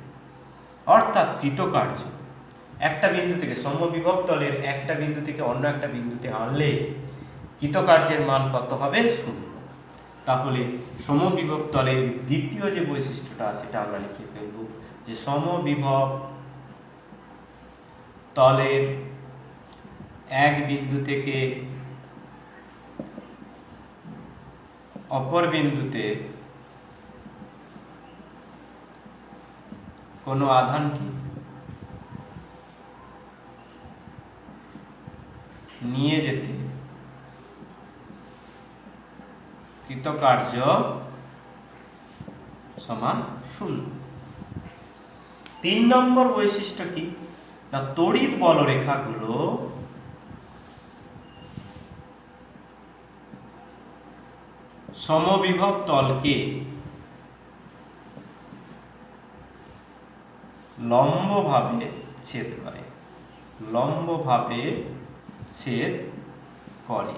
অর্থাৎ কৃতকার্য একটা বিন্দু থেকে, সমবিভব তলের একটা বিন্দু থেকে অন্য একটা বিন্দুতে আনলে কৃতকার্যের মান কত হবে, 0। তাহলে সমবিভব তলের দ্বিতীয় যে বৈশিষ্ট্যটা সেটা আমরা লিখে ফেলব, যে সমবিভব তলের এক বিন্দু থেকে অপর বিন্দুতে কোনো আধানকে নিয়ে যেতে কৃতকার্য সমান 0। 3 নম্বর বৈশিষ্ট্য কি না, তড়িৎ বলরেখাগুলো সমবিভব তলকে লম্বভাবে ছেদ করে, লম্বভাবে ছেদ করে।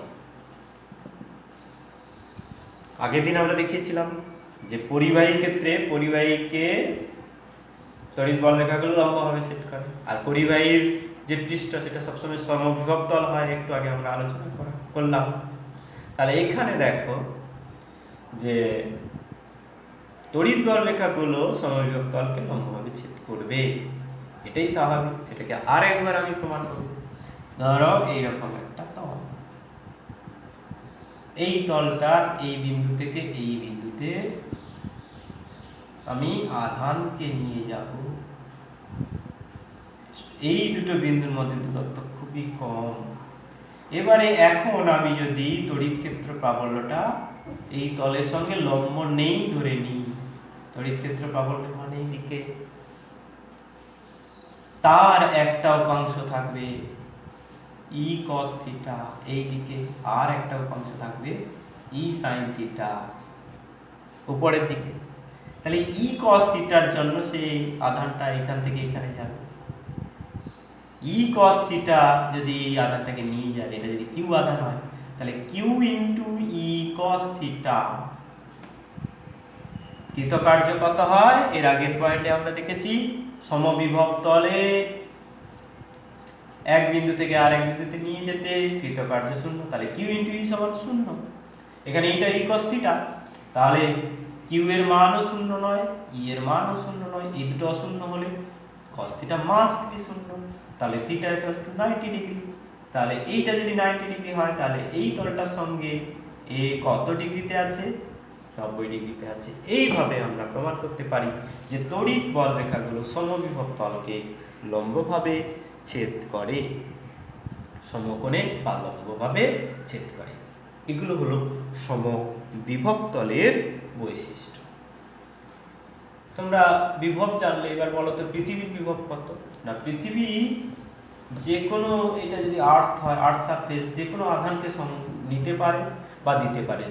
আগের দিন আমরা দেখিয়েছিলাম যে পরিবাহীর ক্ষেত্রে পরিবাহীকে তড়িৎ বলরেখাগুলো লম্বভাবে ছেদ করে, আর পরিবাহীর যে পৃষ্ঠ সেটা সবসময় সমবিভব তল হয়, একটু আগে আমরা আলোচনা করলাম। তাহলে এখানে দেখো যে তড়িৎ বলরেখাগুলো সমবিভব তলকে লম্বভাবে ছেদ করবে, এটাই স্বাভাবিক। সেটাকে আর একবার আমি প্রমাণ করব। ধরো এইরকম একটা তল, এই তলটা এই বিন্দু থেকে এই বিন্দুতে আমি আধানকে নিয়ে যাব, এই দুটো বিন্দুর মধ্যে দূরত্ব খুবই কম। এবারে এখন আমি যদি তড়িৎ ক্ষেত্র প্রাবল্যটা এই তলের সঙ্গে লম্ব নেই ধরে নিই, তড়িৎ ক্ষেত্র প্রাবল্য মানে এই দিকে, তার একটা উপাংশ থাকবে ই cos থিটা এই দিকে, আর একটা উপাংশ থাকবে ই sin থিটা উপরের দিকে। তাহলে ই cos থিটার জন্য সেই আধানটা এখান থেকে এখানে যাবে। ই cos থিটা যদি এই আধানটাকে নিয়ে যায়, এটা যদি কিউ আধান হয়, তাহলে কিউ ইন্টু ই cos থিটা কৃতকার্য কত হয়, এর আগের পয়েন্টে আমরা দেখেছি সমবিভব তলে এক বিন্দু থেকে আরেক বিন্দুতে নিয়ে যেতে কৃতকার্য 0, তাহলে কিউ ইন্টু ই সমান 0। এখানে এটা ই cos থিটা, তাহলে কিউ এর মানও 0 নয়, ই এর মানও 0 নয়, এই দুটো অশূন্য হলে cos থিটা মাস্ট বি 0, তাহলে থিটা = 90 ডিগ্রি। তাহলে এইটা যদি 90 ডিগ্রি হয় তাহলে এই তলটার সঙ্গে এ কত ডিগ্রিতে আছে, 90 ডিগ্রিতে আছে। এইভাবে আমরা প্রমাণ করতে পারি যে তড়িৎ বল রেখাগুলো সমবিভব তলকে লম্বভাবে ছেদ করে, সমকোণে বা লম্বভাবে ছেদ করে। এগুলো হলো সমবিভব তলের বৈশিষ্ট্য। তোমরা বিভব জানলে, এবার বলো তো পৃথিবীর বিভব কত? না, পৃথিবী যে কোনো, এটা যদি আর্থ হয়, আর্থ সারফেস, যে কোনো আধানকে নিতে পারে বা দিতে পারে।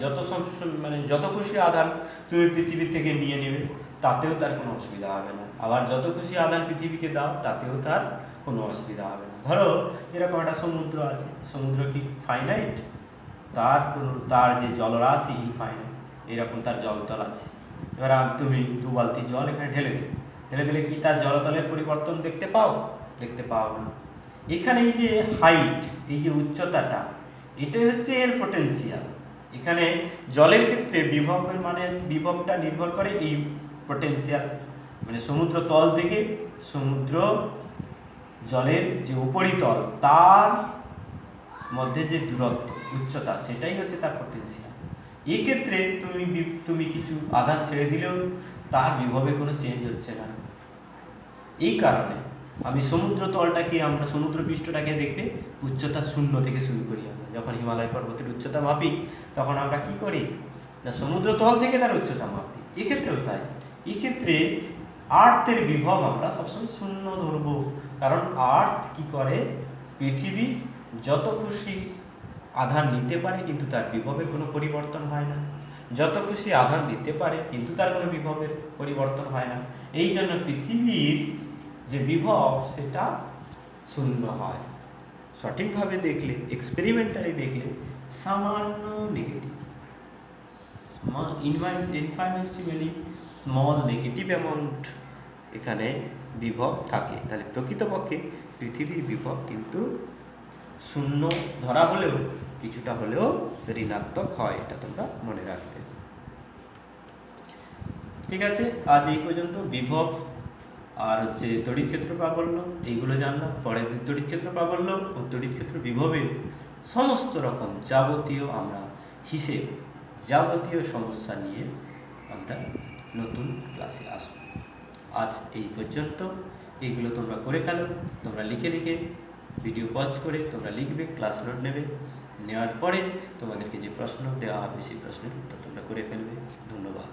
যত খুশি আধান তুমি পৃথিবী থেকে নিয়ে নেবে, তাতেও তার কোনো অসুবিধা হবে না। আবার যত খুশি আধান পৃথিবীকে দাও, তাতেও তার কোনো অসুবিধা হবে না। ধরো এরকম একটা সমুদ্র আছে, সমুদ্র কি ফাইনাইট? তার যে জলরাশি ইনফাইনাইট, এরকম তার জলতল আছে। এবার তুমি 2 বালতি জল এখানে ঢেলে দিলে কি তার জলতলের পরিবর্তন দেখতে পাও? দেখতে পাও না। এখানে এই যে হাইট, এই যে উচ্চতাটা, এটাই হচ্ছে এর পটেনশিয়াল। এখানে জলের ক্ষেত্রে বিভবের মানে বিভবটা নির্ভর করে এই পটেনশিয়াল, মানে সমুদ্র তল থেকে সমুদ্র জলের যে উপরিতল তার মধ্যে যে দূরত্ব, উচ্চতা, সেটাই হচ্ছে তার পটেনশিয়াল। এই ক্ষেত্রে তুমি কিছু আধান ছেড়ে দিলেও তার বিভবে কোনো চেঞ্জ হচ্ছে না। এই কারণে আমি সমুদ্র তলটাকে, আমরা সমুদ্র পৃষ্ঠটাকে দেখবে উচ্চতা 0 থেকে শুরু করি। আমরা যখন হিমালয় পর্বতের উচ্চতা মাপি, তখন আমরা কি করি না, সমুদ্র তল থেকে তার উচ্চতা মাপি। এক্ষেত্রেও তাই। এক্ষেত্রে আর্থের বিভব আমরা সবসময় 0 ধরবো, কারণ আর্থ কি করে, পৃথিবী যত খুশি আধান নিতে পারে কিন্তু তার বিভবে কোনো পরিবর্তন হয় না, যত খুশি আধান দিতে পারে কিন্তু তার কোনো বিভবের পরিবর্তন হয় না। এই জন্য পৃথিবীর যে বিভব সেটা 0 হয়। সঠিকভাবে দেখলে, এক্সপেরিমেন্টালি দেখলে সামান্য নেগেটিভ, ইনফাইনিটেসিমালি স্মল নেগেটিভ অ্যামাউন্ট এখানে বিভব থাকে। তাহলে প্রকৃতপক্ষে পৃথিবীর বিভব কিন্তু 0 ধরা হলেও কিছুটা হলেও ঋণাত্মক হয়, এটা তোমরা মনে রাখবে। ঠিক আছে, আজ এই পর্যন্ত। বিভব আর তড়িৎ ক্ষেত্র প্রাবল্য এইগুলো জানলাম। পরে তড়িৎ ক্ষেত্র প্রাবল্য ও তড়িৎ ক্ষেত্র বিভবের সমস্ত রকম যাবতীয় যাবতীয় সমস্যা নিয়ে আমরা নতুন ক্লাসে আসব। আজ এই পর্যন্ত। এইগুলো তোমরা করে ফেলো। তোমরা লিখে ভিডিও পজ করে তোমরা লিখবে, ক্লাস নোট নেবে। নেওয়ার পরে তোমাদেরকে যে প্রশ্ন দেওয়া হবে সেই প্রশ্নের উত্তর তোমরা করে ফেলবে। ধন্যবাদ।